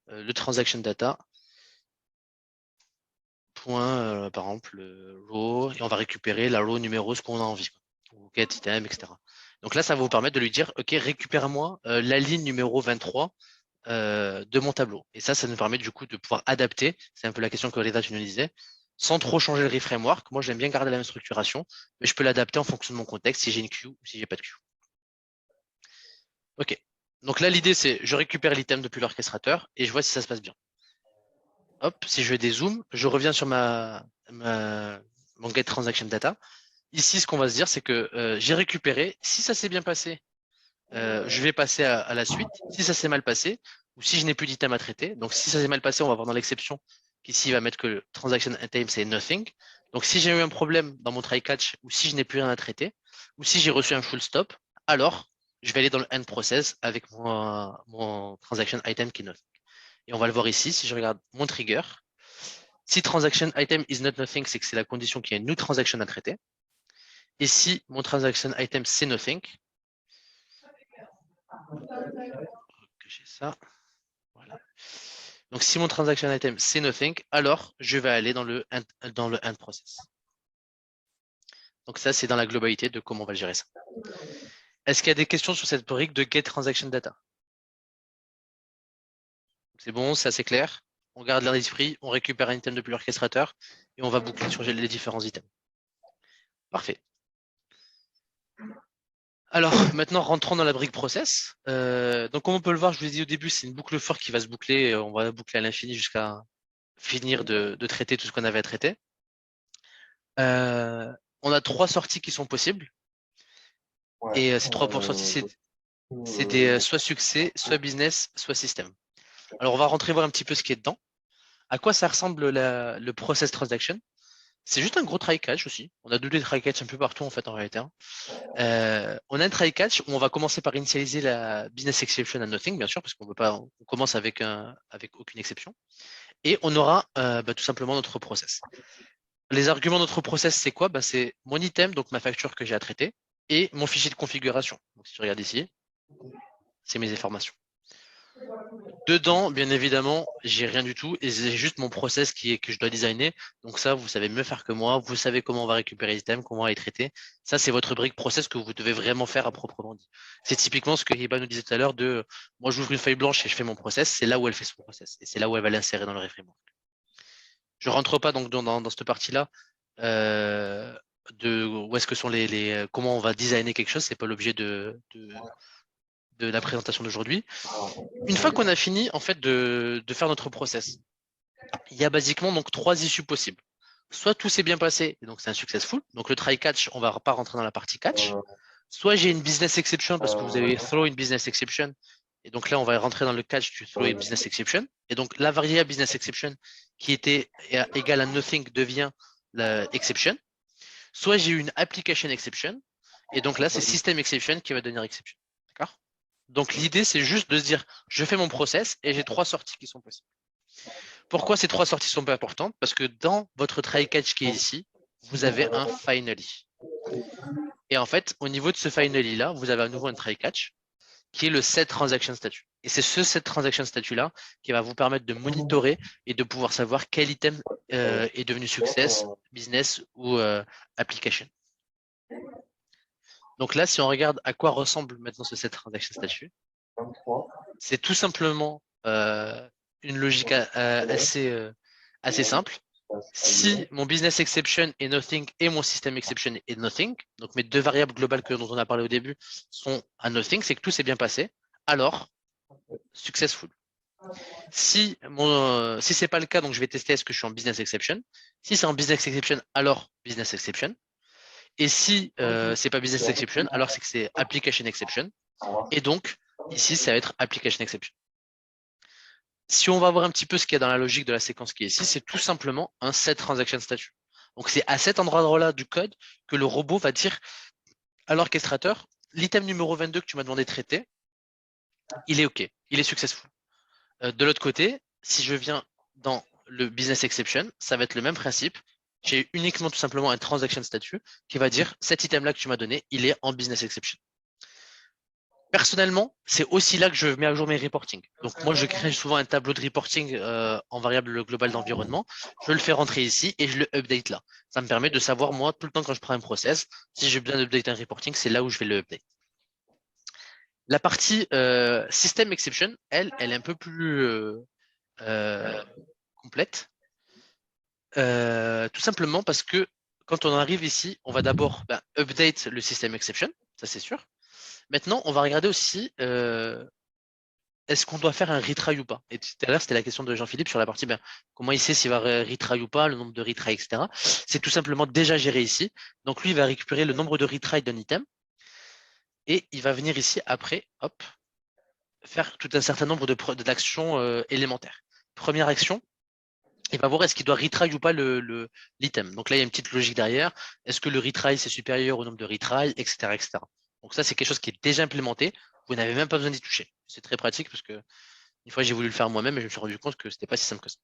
le transaction data point, par exemple, row, et on va récupérer la row numéro, ce qu'on a envie, ou get item, etc. Donc là, ça va vous permettre de lui dire, OK, récupère-moi la ligne numéro 23 de mon tableau. Et ça nous permet du coup de pouvoir adapter, c'est un peu la question que Rita, tu nous disais, sans trop changer le reframework. Moi, j'aime bien garder la même structuration, mais je peux l'adapter en fonction de mon contexte, si j'ai une queue ou si j'ai pas de queue. OK. Donc là, l'idée, c'est je récupère l'item depuis l'orchestrateur et je vois si ça se passe bien. Hop, si je dézoome, je reviens sur mon get transaction data. Ici, ce qu'on va se dire, c'est que j'ai récupéré. Si ça s'est bien passé, je vais passer à la suite. Si ça s'est mal passé, ou si je n'ai plus d'item à traiter, donc si ça s'est mal passé, on va voir dans l'exception qu'ici, il va mettre que le transaction item, c'est nothing. Donc si j'ai eu un problème dans mon try catch, ou si je n'ai plus rien à traiter, ou si j'ai reçu un full stop, alors je vais aller dans le end process avec mon transaction item qui est nothing. Et on va le voir ici, si je regarde mon trigger, si transaction item is not nothing, c'est que c'est la condition qu'il y a une new transaction à traiter. Et si mon transaction item c'est nothing, cacher ça, voilà. Donc si mon transaction item c'est nothing, alors je vais aller dans le end process. Donc ça, c'est dans la globalité de comment on va gérer ça. Est-ce qu'il y a des questions sur cette brique de get transaction data? C'est bon, c'est assez clair. On garde l'air d'esprit, on récupère un item depuis l'orchestrateur et on va boucler sur les différents items. Parfait. Alors, maintenant, rentrons dans la brique process. Donc, comme on peut le voir, je vous l'ai dit au début, c'est une boucle for qui va se boucler. On va boucler à l'infini jusqu'à finir de traiter tout ce qu'on avait à traiter. On a 3 sorties qui sont possibles. Et ces 3 sorties, c'est des soit succès, soit business, soit système. Alors, on va rentrer voir un petit peu ce qui est dedans. À quoi ça ressemble le process transaction? C'est juste un gros try catch aussi. On a des try catch un peu partout en fait en réalité. On a un try catch où on va commencer par initialiser la business exception à nothing, bien sûr, parce qu'on veut pas, on commence avec aucune exception. Et on aura tout simplement notre process. Les arguments de notre process, c'est quoi? C'est mon item, donc ma facture que j'ai à traiter, et mon fichier de configuration. Donc si tu regardes ici, c'est mes informations. Dedans, bien évidemment, j'ai rien du tout et j'ai juste mon process que je dois designer. Donc ça, vous savez mieux faire que moi. Vous savez comment on va récupérer les items, comment on va les traiter. Ça, c'est votre brique process que vous devez vraiment faire à proprement dit. C'est typiquement ce que Hiba nous disait tout à l'heure de moi, j'ouvre une feuille blanche et je fais mon process. C'est là où elle fait son process et c'est là où elle va l'insérer dans le framework. Je rentre pas donc dans cette partie-là de où est-ce que sont comment on va designer quelque chose. C'est pas l'objet de la présentation d'aujourd'hui. Une fois qu'on a fini en fait de faire notre process, il y a basiquement donc 3 issues possibles. Soit tout s'est bien passé, et donc c'est un successful. Donc le try catch, on va pas rentrer dans la partie catch. Soit j'ai une business exception parce que vous avez throw une business exception. Et donc là, on va rentrer dans le catch du throw une business exception. Et donc la variable business exception qui était égale à nothing devient la exception. Soit j'ai eu une application exception. Et donc là, c'est system exception qui va devenir exception. D'accord? Donc l'idée, c'est juste de se dire, je fais mon process et j'ai 3 sorties qui sont possibles. Pourquoi ces 3 sorties sont pas importantes? Parce que dans votre try catch qui est ici, vous avez un finally. Et en fait, au niveau de ce finally là, vous avez à nouveau un try catch qui est le set transaction statut. Et c'est ce set transaction statut là qui va vous permettre de monitorer et de pouvoir savoir quel item est devenu success, business ou application. Donc là, si on regarde à quoi ressemble maintenant ce set transaction statut, c'est tout simplement une logique assez simple. Si mon business exception est nothing et mon system exception est nothing, donc mes 2 variables globales dont on a parlé au début sont à nothing, c'est que tout s'est bien passé, alors successful. Si c'est pas le cas, donc je vais tester est-ce que je suis en business exception. Si c'est en business exception, alors business exception. Et si c'est pas business exception, alors c'est que c'est application exception. Et donc ici, ça va être application exception. Si on va voir un petit peu ce qu'il y a dans la logique de la séquence qui est ici, c'est tout simplement un set transaction statut. Donc, c'est à cet endroit-là du code que le robot va dire à l'orchestrateur, l'item numéro 22 que tu m'as demandé de traiter, il est OK, il est successful. De l'autre côté, si je viens dans le business exception, ça va être le même principe. J'ai uniquement tout simplement un transaction statut qui va dire cet item-là que tu m'as donné, il est en business exception. Personnellement, c'est aussi là que je mets à jour mes reporting. Donc moi, je crée souvent un tableau de reporting en variable globale d'environnement. Je le fais rentrer ici et je le update là. Ça me permet de savoir, moi, tout le temps quand je prends un process, si j'ai besoin d'update un reporting, c'est là où je vais le update. La partie system exception, elle est un peu plus complète. Tout simplement parce que quand on arrive ici, on va d'abord update le system exception, ça c'est sûr. Maintenant, on va regarder aussi est-ce qu'on doit faire un retry ou pas. Et tout à l'heure, c'était la question de Jean-Philippe sur la partie comment il sait s'il va retry ou pas, le nombre de retry, etc. C'est tout simplement déjà géré ici. Donc lui, il va récupérer le nombre de retry d'un item et il va venir ici après, hop, faire tout un certain nombre d'actions élémentaires. Première action, il va voir est-ce qu'il doit retry ou pas l'item. Donc là, il y a une petite logique derrière. Est-ce que le retry, c'est supérieur au nombre de retry, etc., etc. Donc ça, c'est quelque chose qui est déjà implémenté. Vous n'avez même pas besoin d'y toucher. C'est très pratique parce que une fois, j'ai voulu le faire moi-même et je me suis rendu compte que c'était pas si simple que ça.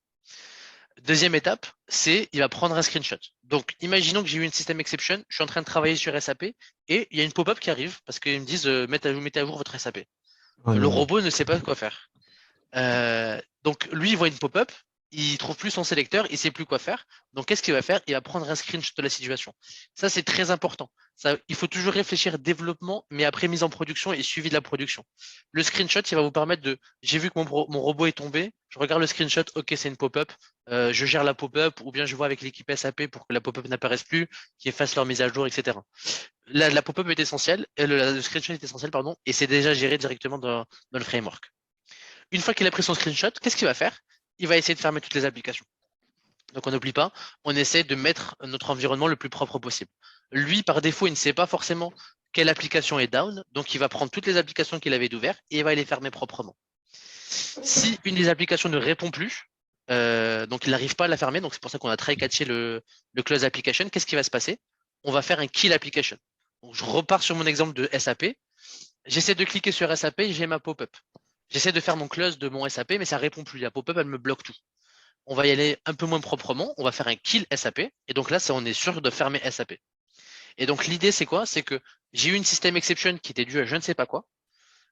Deuxième étape, c'est il va prendre un screenshot. Donc, imaginons que j'ai eu une system exception, je suis en train de travailler sur SAP et il y a une pop-up qui arrive parce qu'ils me disent vous mettez à jour votre SAP. Le robot ne sait pas quoi faire. Donc, lui, il voit une pop-up, il trouve plus son sélecteur, il sait plus quoi faire. Donc, qu'est-ce qu'il va faire? Il va prendre un screenshot de la situation. Ça, c'est très important. Ça, il faut toujours réfléchir développement, mais après mise en production et suivi de la production. Le screenshot, il va vous permettre de, j'ai vu que mon robot est tombé, je regarde le screenshot, ok, c'est une pop-up, je gère la pop-up, ou bien je vois avec l'équipe SAP pour que la pop-up n'apparaisse plus, qu'ils fassent leur mise à jour, etc. La pop-up est essentielle, le screenshot est essentiel, pardon, et c'est déjà géré directement dans le framework. Une fois qu'il a pris son screenshot, qu'est-ce qu'il va faire? Il va essayer de fermer toutes les applications. Donc on n'oublie pas, on essaie de mettre notre environnement le plus propre possible. Lui, par défaut, il ne sait pas forcément quelle application est down, donc il va prendre toutes les applications qu'il avait ouvertes et il va les fermer proprement. Si une des applications ne répond plus, donc il n'arrive pas à la fermer, donc c'est pour ça qu'on a try catché le close application, qu'est-ce qui va se passer? On va faire un kill application. Donc je repars sur mon exemple de SAP, j'essaie de cliquer sur SAP, j'ai ma pop-up. J'essaie de faire mon close de mon SAP, mais ça répond plus. La pop-up, elle me bloque tout. On va y aller un peu moins proprement. On va faire un kill SAP. Et donc là, on est sûr de fermer SAP. Et donc l'idée, c'est quoi? C'est que j'ai eu une system exception qui était due à je ne sais pas quoi.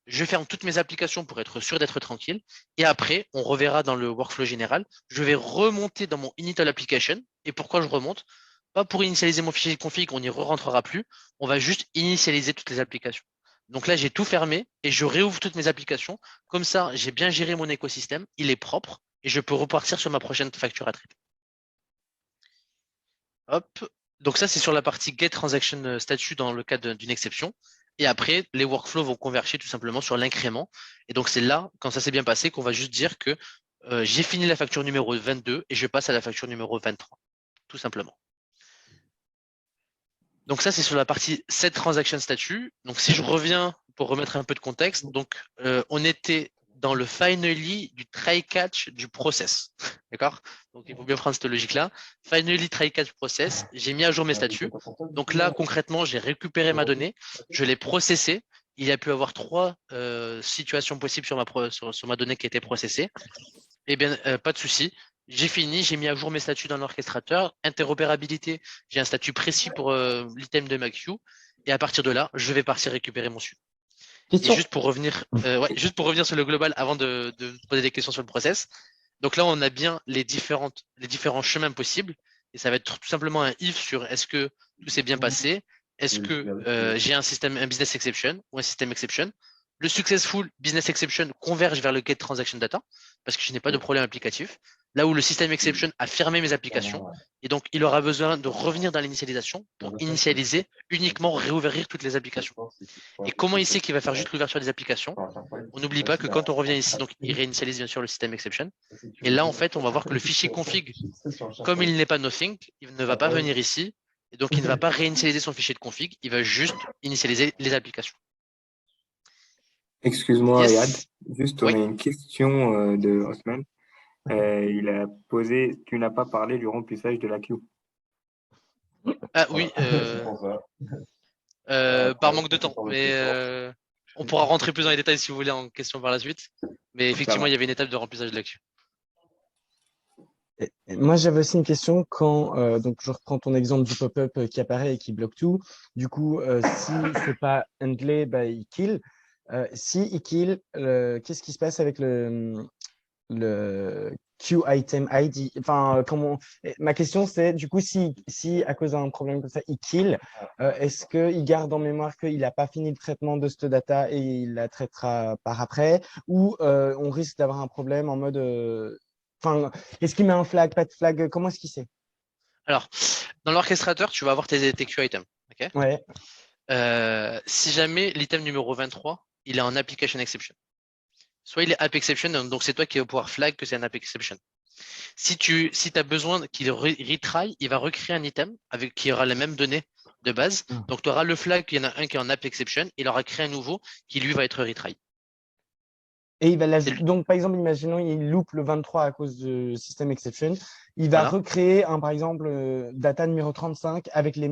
Je ferme toutes mes applications pour être sûr d'être tranquille. Et après, on reverra dans le workflow général. Je vais remonter dans mon initial application. Et pourquoi je remonte? Pas pour initialiser mon fichier de config, on n'y re-rentrera plus. On va juste initialiser toutes les applications. Donc là, j'ai tout fermé et je réouvre toutes mes applications. Comme ça, j'ai bien géré mon écosystème, il est propre et je peux repartir sur ma prochaine facture à traiter. Hop. Donc ça, c'est sur la partie get transaction statut dans le cas d'une exception. Et après, les workflows vont converger tout simplement sur l'incrément. Et donc c'est là, quand ça s'est bien passé, qu'on va juste dire que j'ai fini la facture numéro 22 et je passe à la facture numéro 23, tout simplement. Donc ça, c'est sur la partie set transaction statut. Donc si je reviens pour remettre un peu de contexte, donc on était dans le finally du try catch du process. D'accord? Donc il faut bien prendre cette logique-là. Finally try catch process, j'ai mis à jour mes statuts. Donc là, concrètement, j'ai récupéré ma donnée, je l'ai processée. Il y a pu avoir 3 situations possibles sur ma donnée qui a été processée. Eh bien, pas de souci. J'ai fini, j'ai mis à jour mes statuts dans l'orchestrateur. Interopérabilité, j'ai un statut précis pour l'item de ma queue. Et à partir de là, je vais partir récupérer mon SU. Question. Et juste pour revenir sur le global avant de poser des questions sur le process. Donc là, on a bien les différents chemins possibles. Et ça va être tout simplement un if sur est-ce que tout s'est bien passé, est-ce que j'ai un business exception ou un system exception. Le successful business exception converge vers le get transaction data parce que je n'ai pas de problème applicatif. Là où le system exception a fermé mes applications et donc il aura besoin de revenir dans l'initialisation pour initialiser uniquement réouvrir toutes les applications. Et comment il sait qu'il va faire juste l'ouverture des applications? On n'oublie pas que quand on revient ici, donc il réinitialise bien sûr le system exception. Et là, en fait, on va voir que le fichier config, comme il n'est pas nothing, il ne va pas venir ici. Et donc, il ne va pas réinitialiser son fichier de config, il va juste initialiser les applications. Excuse-moi, Yes. Yad. Juste, on Oui. a une question de Osman. Il a posé, tu n'as pas parlé du remplissage de la queue. Ah oui, C'est pour ça. par Après, manque de c'est temps, pour le mais support. on pourra rentrer plus dans les détails si vous voulez en question par la suite. Mais Ça effectivement, va. il y avait une étape de remplissage de la queue. Et moi, j'avais aussi une question quand, donc je reprends ton exemple du pop-up qui apparaît et qui bloque tout. Du coup, si c'est pas handlé, bah, il kill. Si il kill, qu'est-ce qui se passe avec le queue item ID? Enfin, ma question c'est, du coup, si à cause d'un problème comme ça, il kill, est-ce qu'il garde en mémoire qu'il n'a pas fini le traitement de cette data et il la traitera par après? Ou on risque d'avoir un problème en mode. Enfin, est-ce qu'il met un flag, pas de flag? Comment est-ce qu'il sait? Alors, dans l'orchestrateur, tu vas avoir tes queue items. Ok. Ouais, Si jamais l'item numéro 23, il est en application exception. Soit il est app exception, donc c'est toi qui vas pouvoir flag que c'est un app exception. Si as besoin qu'il retry, il va recréer un item qui aura les mêmes données de base. Mm. Donc tu auras le flag qu'il y en a un qui est en app exception, il aura créé un nouveau qui lui va être retry. Et il va C'est donc, par exemple, imaginons il loupe le 23 à cause de system exception. Il va Voilà, recréer par exemple, data numéro 35 avec les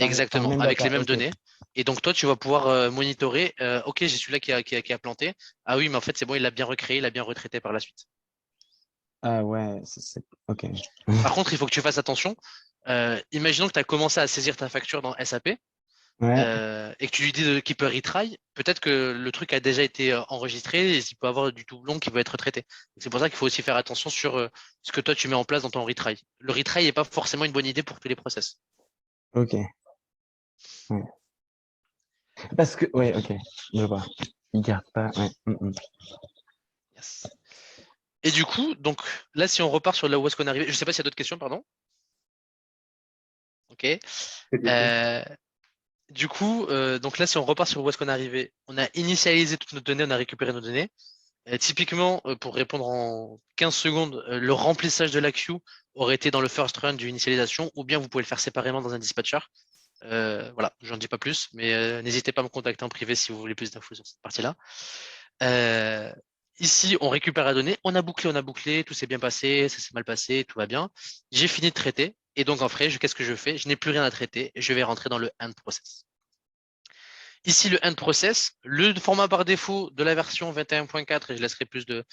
exactement, mêmes avec les data. mêmes Ok. données. Et donc toi, tu vas pouvoir monitorer. Ok, j'ai celui-là qui a planté. Ah oui, mais en fait, c'est bon, il l'a bien recréé, il l'a bien retraité par la suite. Ah ouais, ok. Par contre, il faut que tu fasses attention. Imaginons que tu as commencé à saisir ta facture dans SAP. Ouais, Et que tu lui dis qu'il peut retry, peut-être que le truc a déjà été enregistré et il peut avoir du doublon qui va être traité. C'est pour ça qu'il faut aussi faire attention sur ce que toi tu mets en place dans ton retry. Le retry n'est pas forcément une bonne idée pour tous les process. ok. Ouais. Parce que, ouais, ok, je vois. Il garde pas. Ouais. Yes. Et du coup, donc là, si on repart sur là où est-ce qu'on est arrivé, je sais pas s'il y a d'autres questions, pardon. Ok. C'était tout. Euh, du coup, donc là, si on repart sur où est-ce qu'on est arrivé, on a initialisé toutes nos données, on a récupéré nos données. Typiquement, pour répondre en 15 secondes, le remplissage de la queue aurait été dans le first run du initialisation, ou bien vous pouvez le faire séparément dans un dispatcher. Voilà, j'en dis pas plus, mais n'hésitez pas à me contacter en privé si vous voulez plus d'infos sur cette partie-là. Euh, Ici, on récupère la donnée, on a bouclé, tout s'est bien passé, ça s'est mal passé, tout va bien. J'ai fini de traiter, et donc en vrai, qu'est-ce que je fais? Je n'ai plus rien à traiter, et je vais rentrer dans le end process. Ici, le end process, le format par défaut de la version 21.4, et je laisserai plus de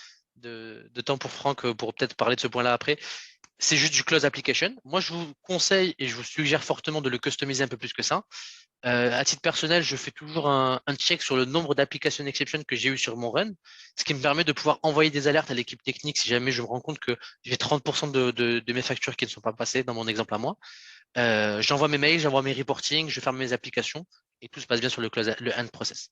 temps pour Franck pour peut-être parler de ce point-là après, c'est juste du close application. Moi, je vous conseille et je vous suggère fortement de le customiser un peu plus que ça. À titre personnel, je fais toujours un check sur le nombre d'applications exception que j'ai eu sur mon run, ce qui me permet de pouvoir envoyer des alertes à l'équipe technique si jamais je me rends compte que j'ai 30% de mes factures qui ne sont pas passées dans mon exemple à moi. J'envoie mes mails, j'envoie mes reportings, je ferme mes applications et tout se passe bien sur le end process.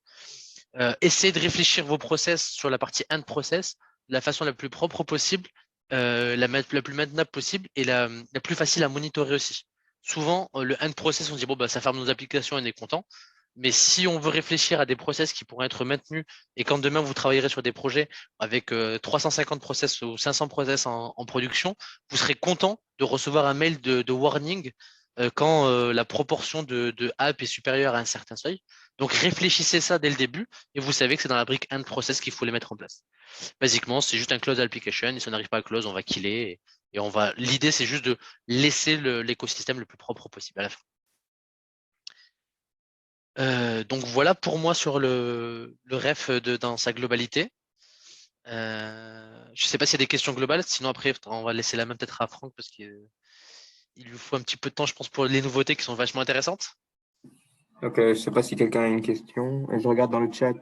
Essayez de réfléchir vos process sur la partie end process de la façon la plus propre possible, la plus maintenable possible et la plus facile à monitorer aussi. Souvent, le end process, on se dit bon bah ça ferme nos applications et on est content. Mais si on veut réfléchir à des process qui pourraient être maintenus et quand demain vous travaillerez sur des projets avec 350 process ou 500 process en production, vous serez content de recevoir un mail de warning quand la proportion de app est supérieure à un certain seuil. Donc réfléchissez ça dès le début et vous savez que c'est dans la brique end process qu'il faut les mettre en place. Basiquement, c'est juste un close application et si on n'arrive pas à close, on va killer et on va. L'idée, c'est juste de laisser l'écosystème le plus propre possible à la fin. Donc voilà pour moi sur le ref dans sa globalité. Je ne sais pas s'il y a des questions globales, sinon après on va laisser la main peut-être à Franck parce qu'il lui faut un petit peu de temps, je pense, pour les nouveautés qui sont vachement intéressantes. Donc, je ne sais pas si quelqu'un a une question. Je regarde dans le chat,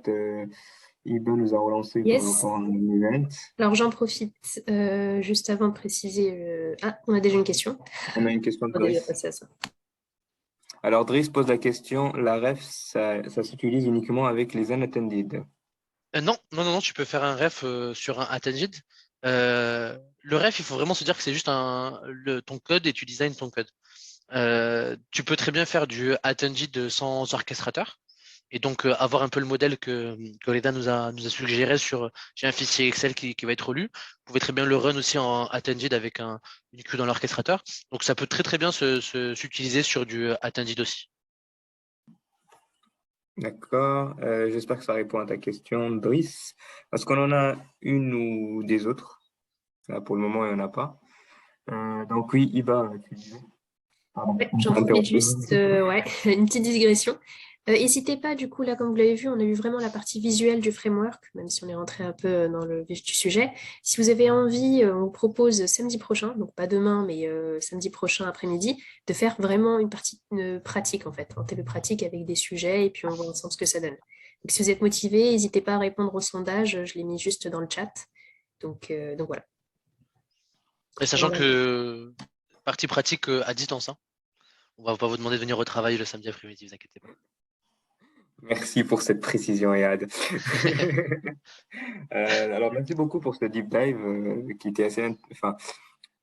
Iba nous a relancé par Yes. rapport à un event. Alors j'en profite juste avant de préciser. Ah, on a déjà une question. On a une question de On va déjà Driss. passer à ça. Alors, Driss pose la question, la ref, ça s'utilise uniquement avec les unattended. Non, tu peux faire un ref sur un attended. Le ref, il faut vraiment se dire que c'est juste ton code et tu designs ton code. Tu peux très bien faire du attended sans orchestrateur et donc avoir un peu le modèle que Reda nous a suggéré sur j'ai un fichier Excel qui va être lu. Vous pouvez très bien le run aussi en attended avec une queue dans l'orchestrateur. Donc ça peut très très bien s'utiliser sur du attended aussi. D'accord. J'espère que ça répond à ta question, Driss. Est-ce qu'on en a une ou des autres? Là, pour le moment, il n'y en a pas. Donc oui, Iba, tu disais. Ouais, j'en profite juste, ouais, une petite digression. N'hésitez pas, du coup, là, comme vous l'avez vu, on a eu vraiment la partie visuelle du framework, même si on est rentré un peu dans le vif du sujet. Si vous avez envie, on vous propose samedi prochain, donc pas demain, mais samedi prochain après-midi, de faire vraiment une pratique, en fait, un télépratique avec des sujets, et puis on voit ensemble ce que ça donne. Donc, si vous êtes motivé, n'hésitez pas à répondre au sondage, je l'ai mis juste dans le chat. Donc voilà. Et sachant Voilà. que partie pratique à distance, hein. On va pas vous demander de venir au travail le samedi après-midi, vous inquiétez pas. Merci pour cette précision, Yad. Alors, merci beaucoup pour ce deep dive qui était assez. Enfin,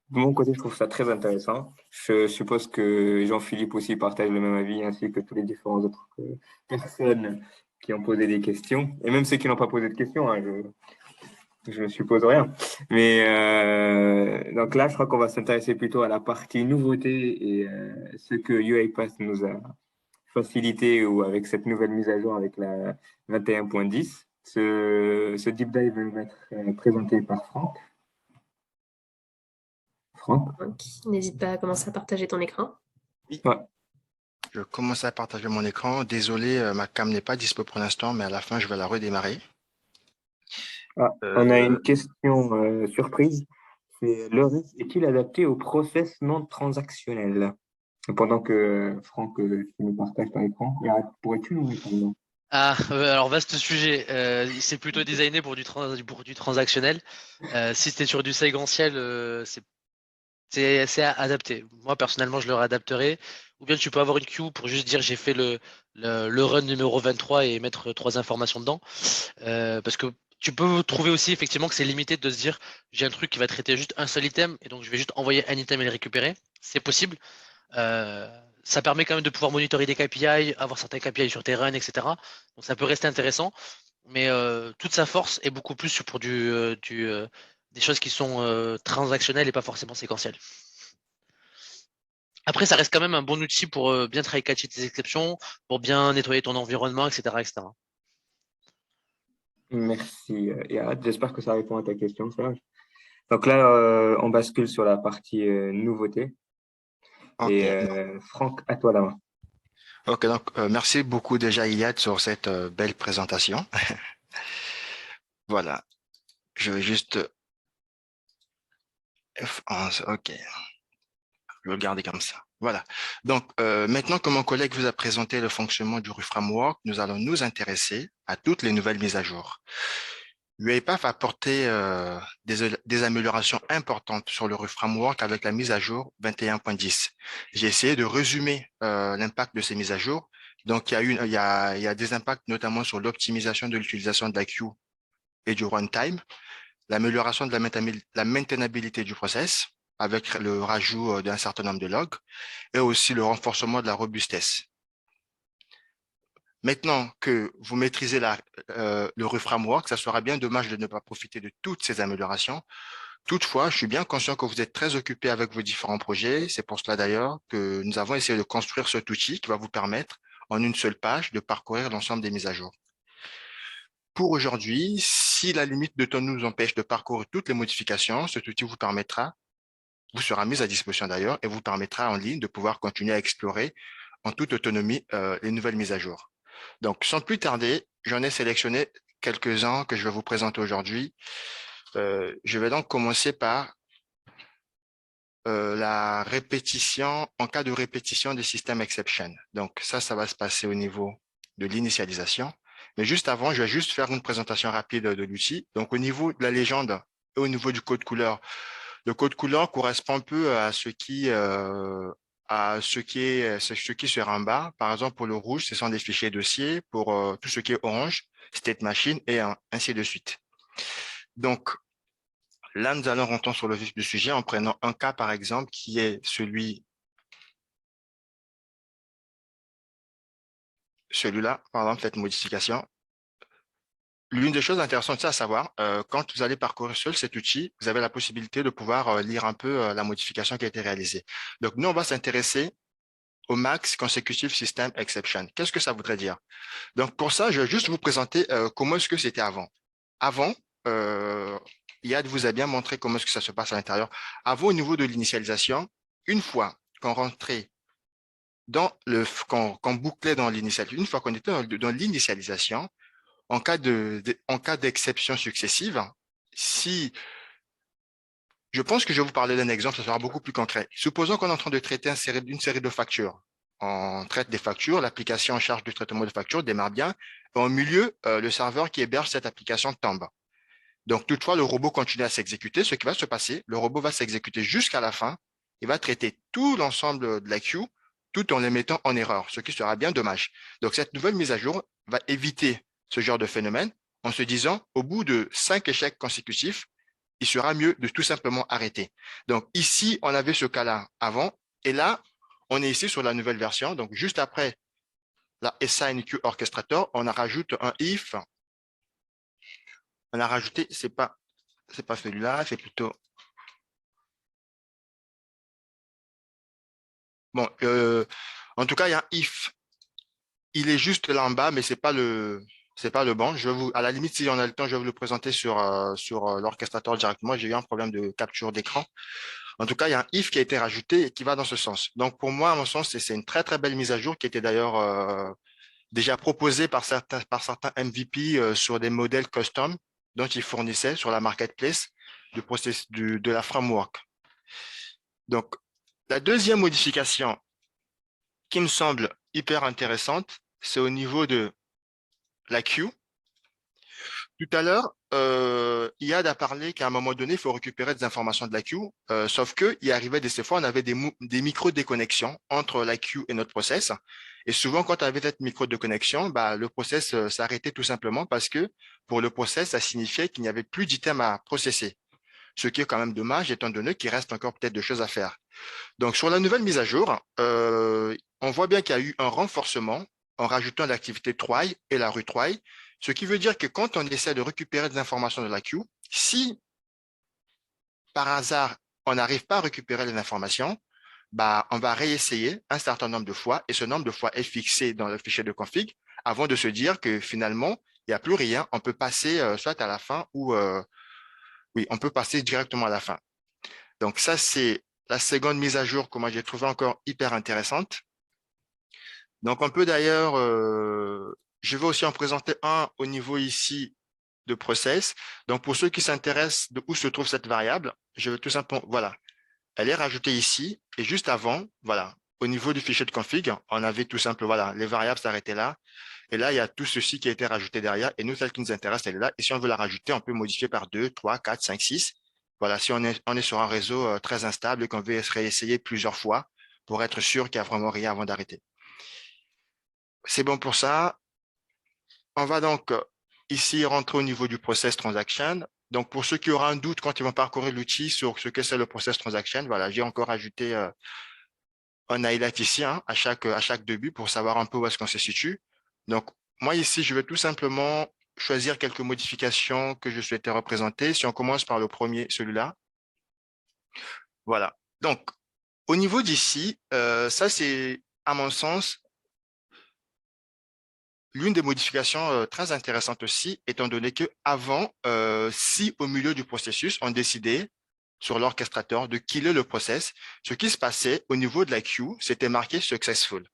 de mon côté, je trouve ça très intéressant. Je suppose que Jean-Philippe aussi partage le même avis, ainsi que tous les différents autres personnes qui ont posé des questions. Et même ceux qui n'ont pas posé de questions, hein, je ne suppose rien. Mais donc là, je crois qu'on va s'intéresser plutôt à la partie nouveauté et ce que UiPath nous a facilité ou avec cette nouvelle mise à jour avec la 21.10. Ce deep dive va être présenté par Franck. Franck? Donc, n'hésite pas à commencer à partager ton écran. Ouais. Je commence à partager mon écran. Désolé, ma cam n'est pas dispo pour l'instant, mais à la fin, je vais la redémarrer. Ah, on a une question surprise. C'est le RIS est-il adapté au process non transactionnel? Pendant que Franck, tu nous partages ton écran, pourrais-tu nous répondre? Ah, alors vaste sujet. C'est plutôt designé pour pour du transactionnel. Si c'était sur du séquentiel, c'est adapté. Moi, personnellement, je le réadapterai. Ou bien tu peux avoir une queue pour juste dire j'ai fait le run numéro 23 et mettre 3 informations dedans. Parce que tu peux trouver aussi effectivement que c'est limité de se dire j'ai un truc qui va traiter juste un seul item et donc je vais juste envoyer un item et le récupérer. C'est possible. Euh, Ça permet quand même de pouvoir monitorer des KPI, avoir certains KPI sur tes runs, etc. Donc ça peut rester intéressant. Mais toute sa force est beaucoup plus pour des choses qui sont transactionnelles et pas forcément séquentielles. Après, ça reste quand même un bon outil pour bien try catcher tes exceptions, pour bien nettoyer ton environnement, etc., etc. Merci, Yad. J'espère que ça répond à ta question, Serge. Donc là, on bascule sur la partie nouveauté. Ok, Et Franck, à toi la main. ok, donc merci beaucoup déjà Iliad sur cette belle présentation. Voilà, je vais juste F11, ok, je vais le garder comme ça. Voilà. Donc maintenant que mon collègue vous a présenté le fonctionnement du Framework, nous allons nous intéresser à toutes les nouvelles mises à jour. UiPath a apporté des améliorations importantes sur le Framework avec la mise à jour 21.10. J'ai essayé de résumer l'impact de ces mises à jour. Donc, il y a des impacts notamment sur l'optimisation de l'utilisation de la queue et du runtime, l'amélioration de la maintenabilité du process avec le rajout d'un certain nombre de logs et aussi le renforcement de la robustesse. Maintenant que vous maîtrisez le Framework, ça sera bien dommage de ne pas profiter de toutes ces améliorations. Toutefois, je suis bien conscient que vous êtes très occupé avec vos différents projets. C'est pour cela d'ailleurs que nous avons essayé de construire cet outil qui va vous permettre, en une seule page, de parcourir l'ensemble des mises à jour. Pour aujourd'hui, si la limite de temps nous empêche de parcourir toutes les modifications, cet outil vous sera mis à disposition d'ailleurs et vous permettra en ligne de pouvoir continuer à explorer en toute autonomie les nouvelles mises à jour. Donc, sans plus tarder, j'en ai sélectionné quelques-uns que je vais vous présenter aujourd'hui. Je vais donc commencer par la répétition, en cas de répétition des systèmes exception. Donc, ça va se passer au niveau de l'initialisation. Mais juste avant, je vais juste faire une présentation rapide de l'outil. Donc, au niveau de la légende et au niveau du code couleur, le code couleur correspond un peu à ce qui sera en bas. Par exemple, pour le rouge, ce sont des fichiers dossiers. Pour tout ce qui est orange, state machine et ainsi de suite. Donc, là, nous allons rentrer sur le vif du sujet en prenant un cas, par exemple, qui est celui-là, par exemple, cette modification. L'une des choses intéressantes, c'est à savoir, quand vous allez parcourir seul cet outil, vous avez la possibilité de pouvoir lire un peu la modification qui a été réalisée. Donc, nous, on va s'intéresser au Max Consecutive System Exception. Qu'est-ce que ça voudrait dire? Donc, pour ça, je vais juste vous présenter comment est-ce que c'était avant. Avant, Yad vous a bien montré comment est-ce que ça se passe à l'intérieur. Avant, au niveau de l'initialisation, une fois qu'on rentrait quand on bouclait dans l'initialisation, une fois qu'on était dans l'initialisation, en cas d'exception successive, si je pense que je vais vous parler d'un exemple, ça sera beaucoup plus concret. Supposons qu'on est en train de traiter une série de factures. On traite des factures, l'application en charge du traitement de factures démarre bien. Et au milieu, le serveur qui héberge cette application tombe. Donc, toutefois, le robot continue à s'exécuter. Ce qui va se passer, le robot va s'exécuter jusqu'à la fin. Il va traiter tout l'ensemble de la queue tout en les mettant en erreur, ce qui sera bien dommage. Donc, cette nouvelle mise à jour va éviter ce genre de phénomène en se disant, au bout de 5 échecs consécutifs, il sera mieux de tout simplement arrêter. Donc, ici, on avait ce cas-là avant. Et là, on est ici sur la nouvelle version. Donc, juste après la assign queue orchestrator, on a rajouté un if. On a rajouté, c'est pas celui-là, c'est plutôt. Bon, en tout cas, il y a un if. Il est juste là en bas, mais c'est pas le bon. À la limite, si on a le temps, je vais vous le présenter sur l'orchestrateur directement. J'ai eu un problème de capture d'écran. En tout cas, il y a un if qui a été rajouté et qui va dans ce sens. Donc, pour moi, à mon sens, c'est une très, très belle mise à jour qui était d'ailleurs déjà proposée par certains MVP sur des modèles custom dont ils fournissaient sur la marketplace de la framework. Donc, la deuxième modification qui me semble hyper intéressante, c'est au niveau de la queue. Tout à l'heure, Yad a parlé qu'à un moment donné, il faut récupérer des informations de la queue, sauf qu'il arrivait des fois, on avait des micro-déconnexions entre la queue et notre process. Et souvent, quand on avait cette micro-déconnexion, le process s'arrêtait tout simplement parce que pour le process, ça signifiait qu'il n'y avait plus d'items à processer. Ce qui est quand même dommage, étant donné qu'il reste encore peut-être de choses à faire. Donc, sur la nouvelle mise à jour, on voit bien qu'il y a eu un renforcement en rajoutant l'activité try et la rue try, ce qui veut dire que quand on essaie de récupérer des informations de la queue, si par hasard, on n'arrive pas à récupérer les informations, on va réessayer un certain nombre de fois et ce nombre de fois est fixé dans le fichier de config avant de se dire que finalement, il n'y a plus rien, on peut passer soit à la fin ou oui, on peut passer directement à la fin. Donc ça, c'est la seconde mise à jour que moi j'ai trouvé encore hyper intéressante. Donc on peut d'ailleurs, je vais aussi en présenter un au niveau ici de process. Donc pour ceux qui s'intéressent de où se trouve cette variable, je vais tout simplement, voilà, elle est rajoutée ici et juste avant, voilà, au niveau du fichier de config, on avait tout simplement, voilà, les variables s'arrêtaient là. Et là, il y a tout ceci qui a été rajouté derrière. Et nous, celle qui nous intéresse, elle est là. Et si on veut la rajouter, on peut modifier par 2, 3, 4, 5, 6. Voilà, si on est sur un réseau très instable et qu'on veut réessayer plusieurs fois pour être sûr qu'il n'y a vraiment rien avant d'arrêter. C'est bon pour ça. On va donc ici rentrer au niveau du process transaction. Donc, pour ceux qui auront un doute quand ils vont parcourir l'outil sur ce que c'est le process transaction, voilà, j'ai encore ajouté un highlight ici à chaque début pour savoir un peu où est-ce qu'on se situe. Donc, moi ici, je vais tout simplement choisir quelques modifications que je souhaitais représenter. Si on commence par le premier, celui-là. Voilà. Donc, au niveau d'ici, ça c'est, à mon sens, l'une des modifications très intéressantes aussi, étant donné que avant, si au milieu du processus, on décidait sur l'orchestrateur de killer le process, ce qui se passait au niveau de la queue, c'était marqué successful.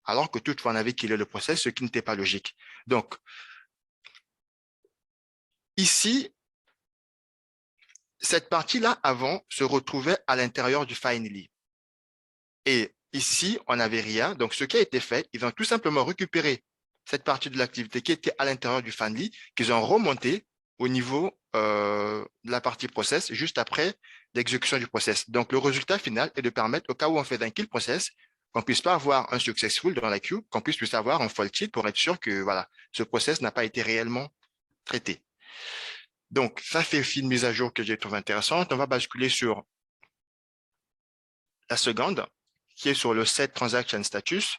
Alors que toutefois, on avait killé le process, ce qui n'était pas logique. Donc, ici, cette partie-là, avant, se retrouvait à l'intérieur du finally. Et ici, on n'avait rien. Donc, ce qui a été fait, ils ont tout simplement récupéré cette partie de l'activité qui était à l'intérieur du finally, qu'ils ont remonté au niveau de la partie process, juste après l'exécution du process. Donc, le résultat final est de permettre, au cas où on fait un kill process, qu'on puisse pas avoir un successful dans la queue, qu'on puisse avoir un faulty pour être sûr que voilà, ce process n'a pas été réellement traité. Donc, ça fait aussi une mise à jour que j'ai trouvé intéressante. On va basculer sur la seconde, qui est sur le set transaction status.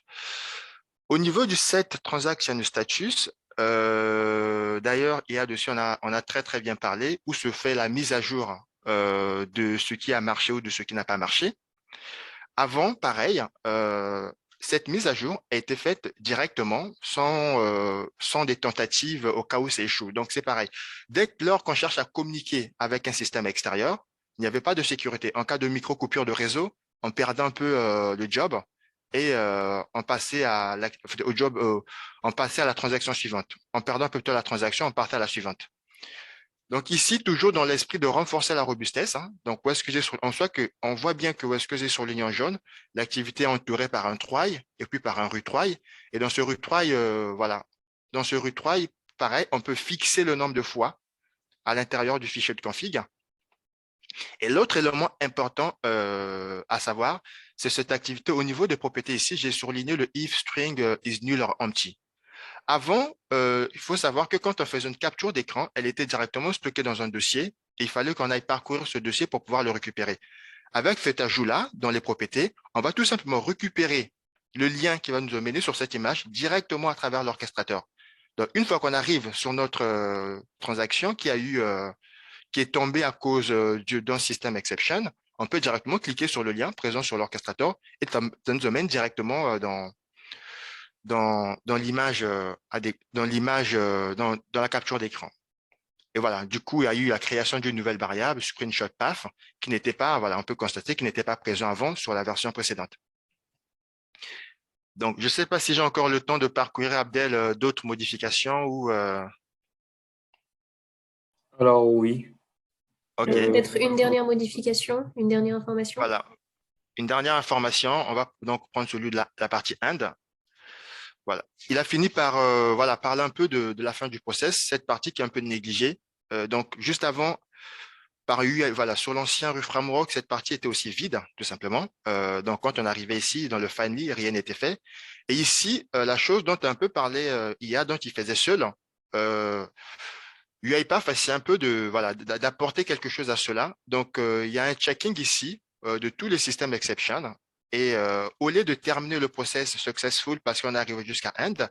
Au niveau du set transaction status, d'ailleurs, il y a dessus, on a très, très bien parlé, où se fait la mise à jour de ce qui a marché ou de ce qui n'a pas marché. Avant, pareil, cette mise à jour a été faite directement sans des tentatives au cas où c'est échoue. Donc, c'est pareil. Lors qu'on cherche à communiquer avec un système extérieur, il n'y avait pas de sécurité. En cas de micro-coupure de réseau, on perdait un peu le job et on passait on passait à la transaction suivante. En perdant plutôt la transaction, on partait à la suivante. Donc ici, toujours dans l'esprit de renforcer la robustesse, hein, donc où est-ce que j'ai en soit que on voit bien que où est-ce que j'ai surligné en jaune, l'activité est entourée par un try et puis par un retry. Et dans ce retry, voilà, dans ce retry, pareil, on peut fixer le nombre de fois à l'intérieur du fichier de config. Et l'autre élément important à savoir, c'est cette activité au niveau des propriétés. Ici, j'ai surligné le if string is null or empty. Avant, il faut savoir que quand on faisait une capture d'écran, elle était directement stockée dans un dossier et il fallait qu'on aille parcourir ce dossier pour pouvoir le récupérer. Avec cet ajout-là, dans les propriétés, on va tout simplement récupérer le lien qui va nous mener sur cette image directement à travers l'orchestrateur. Donc, une fois qu'on arrive sur notre transaction qui est tombée à cause d'un système exception, on peut directement cliquer sur le lien présent sur l'orchestrateur et ça nous amène directement dans l'image, dans la capture d'écran. Et voilà, du coup, il y a eu la création d'une nouvelle variable, screenshot path, qui n'était pas, voilà, on peut constater qu'il n'était pas présent avant sur la version précédente. Donc, je ne sais pas si j'ai encore le temps de parcourir, Abdel, d'autres modifications ou… Alors oui. OK, Peut-être une dernière modification, une dernière information. voilà. Une dernière information, on va donc prendre celui de la partie end. Voilà. Il a fini par voilà, parler un peu de la fin du process, cette partie qui est un peu négligée. Donc, juste avant, voilà, sur l'ancien Framework, cette partie était aussi vide, tout simplement. Donc, quand on arrivait ici, dans le finally, rien n'était fait. Et ici, la chose dont a un peu parlé IA, dont il faisait seul, UiPath essaie un peu voilà, d'apporter quelque chose à cela. Donc, il y a un checking ici de tous les systèmes exception. Et au lieu de terminer le process successful parce qu'on arrive jusqu'à end,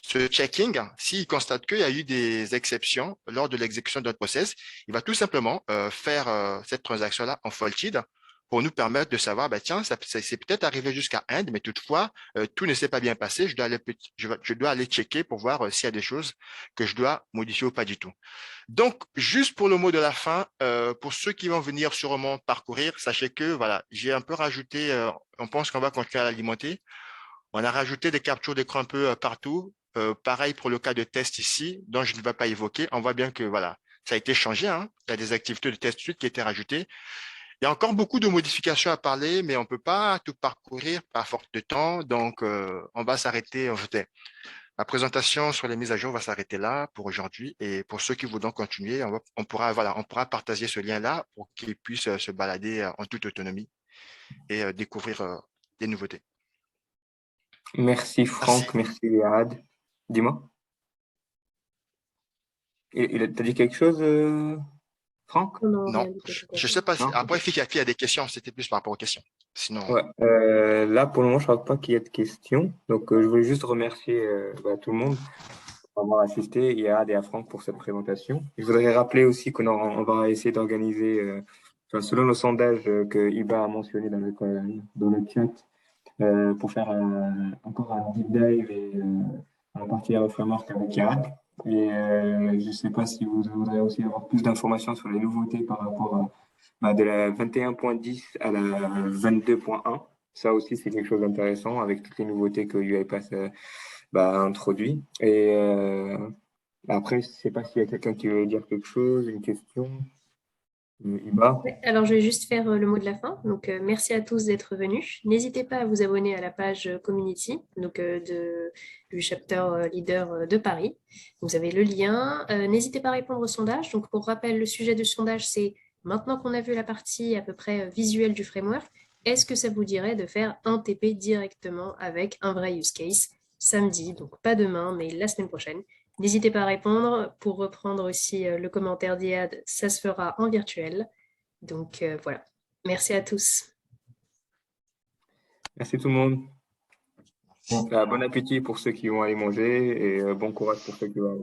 ce checking, s'il constate qu'il y a eu des exceptions lors de l'exécution de notre process, il va tout simplement faire cette transaction-là en faulted pour nous permettre de savoir, bah, tiens, c'est peut-être arrivé jusqu'à end, mais toutefois, tout ne s'est pas bien passé. Je dois aller checker pour voir s'il y a des choses que je dois modifier ou pas du tout. Donc, juste pour le mot de la fin, pour ceux qui vont venir sûrement parcourir, sachez que voilà, j'ai un peu rajouté, on pense qu'on va continuer à l'alimenter. On a rajouté des captures d'écran un peu partout. Pareil pour le cas de test ici, dont je ne vais pas évoquer. On voit bien que voilà, ça a été changé, hein. Il y a des activités de test suite qui ont été rajoutées. Il y a encore beaucoup de modifications à parler, mais on ne peut pas tout parcourir par faute de temps. Donc, on va s'arrêter. En fait, la présentation sur les mises à jour va s'arrêter là pour aujourd'hui. Et pour ceux qui voudront continuer, on pourra partager ce lien-là pour qu'ils puissent se balader en toute autonomie et découvrir des nouveautés. Merci Franck, merci Had. Dis-moi. T'as dit quelque chose, Franck? Non, je ne sais pas. Après, il y a des questions. C'était plus par rapport aux questions. Sinon. Ouais. Là, pour le moment, je ne crois pas qu'il y ait de questions. Donc, je voulais juste remercier tout le monde pour avoir assisté et à Had et à Franck pour cette présentation. Je voudrais rappeler aussi qu'on va essayer d'organiser, selon le sondage que Iba a mentionné dans le chat, pour faire encore un deep dive et un partie framework avec Had. Et je ne sais pas si vous voudrez aussi avoir plus d'informations sur les nouveautés par rapport à de la 21.10 à la 22.1. Ça aussi, c'est quelque chose d'intéressant avec toutes les nouveautés que UiPath a introduit. Et après, je ne sais pas s'il y a quelqu'un qui veut dire quelque chose, une question. Iba. Alors, je vais juste faire le mot de la fin. Donc, merci à tous d'être venus. N'hésitez pas à vous abonner à la page community donc, du chapter leader de Paris. Vous avez le lien. N'hésitez pas à répondre au sondage. Donc, pour rappel, le sujet du sondage, c'est maintenant qu'on a vu la partie à peu près visuelle du framework, est-ce que ça vous dirait de faire un TP directement avec un vrai use case samedi, donc pas demain, mais la semaine prochaine. N'hésitez pas à répondre. Pour reprendre aussi le commentaire d'Iad, ça se fera en virtuel. Donc voilà. Merci à tous. Merci tout le monde. Bon appétit pour ceux qui vont aller manger et bon courage pour ceux qui vont aller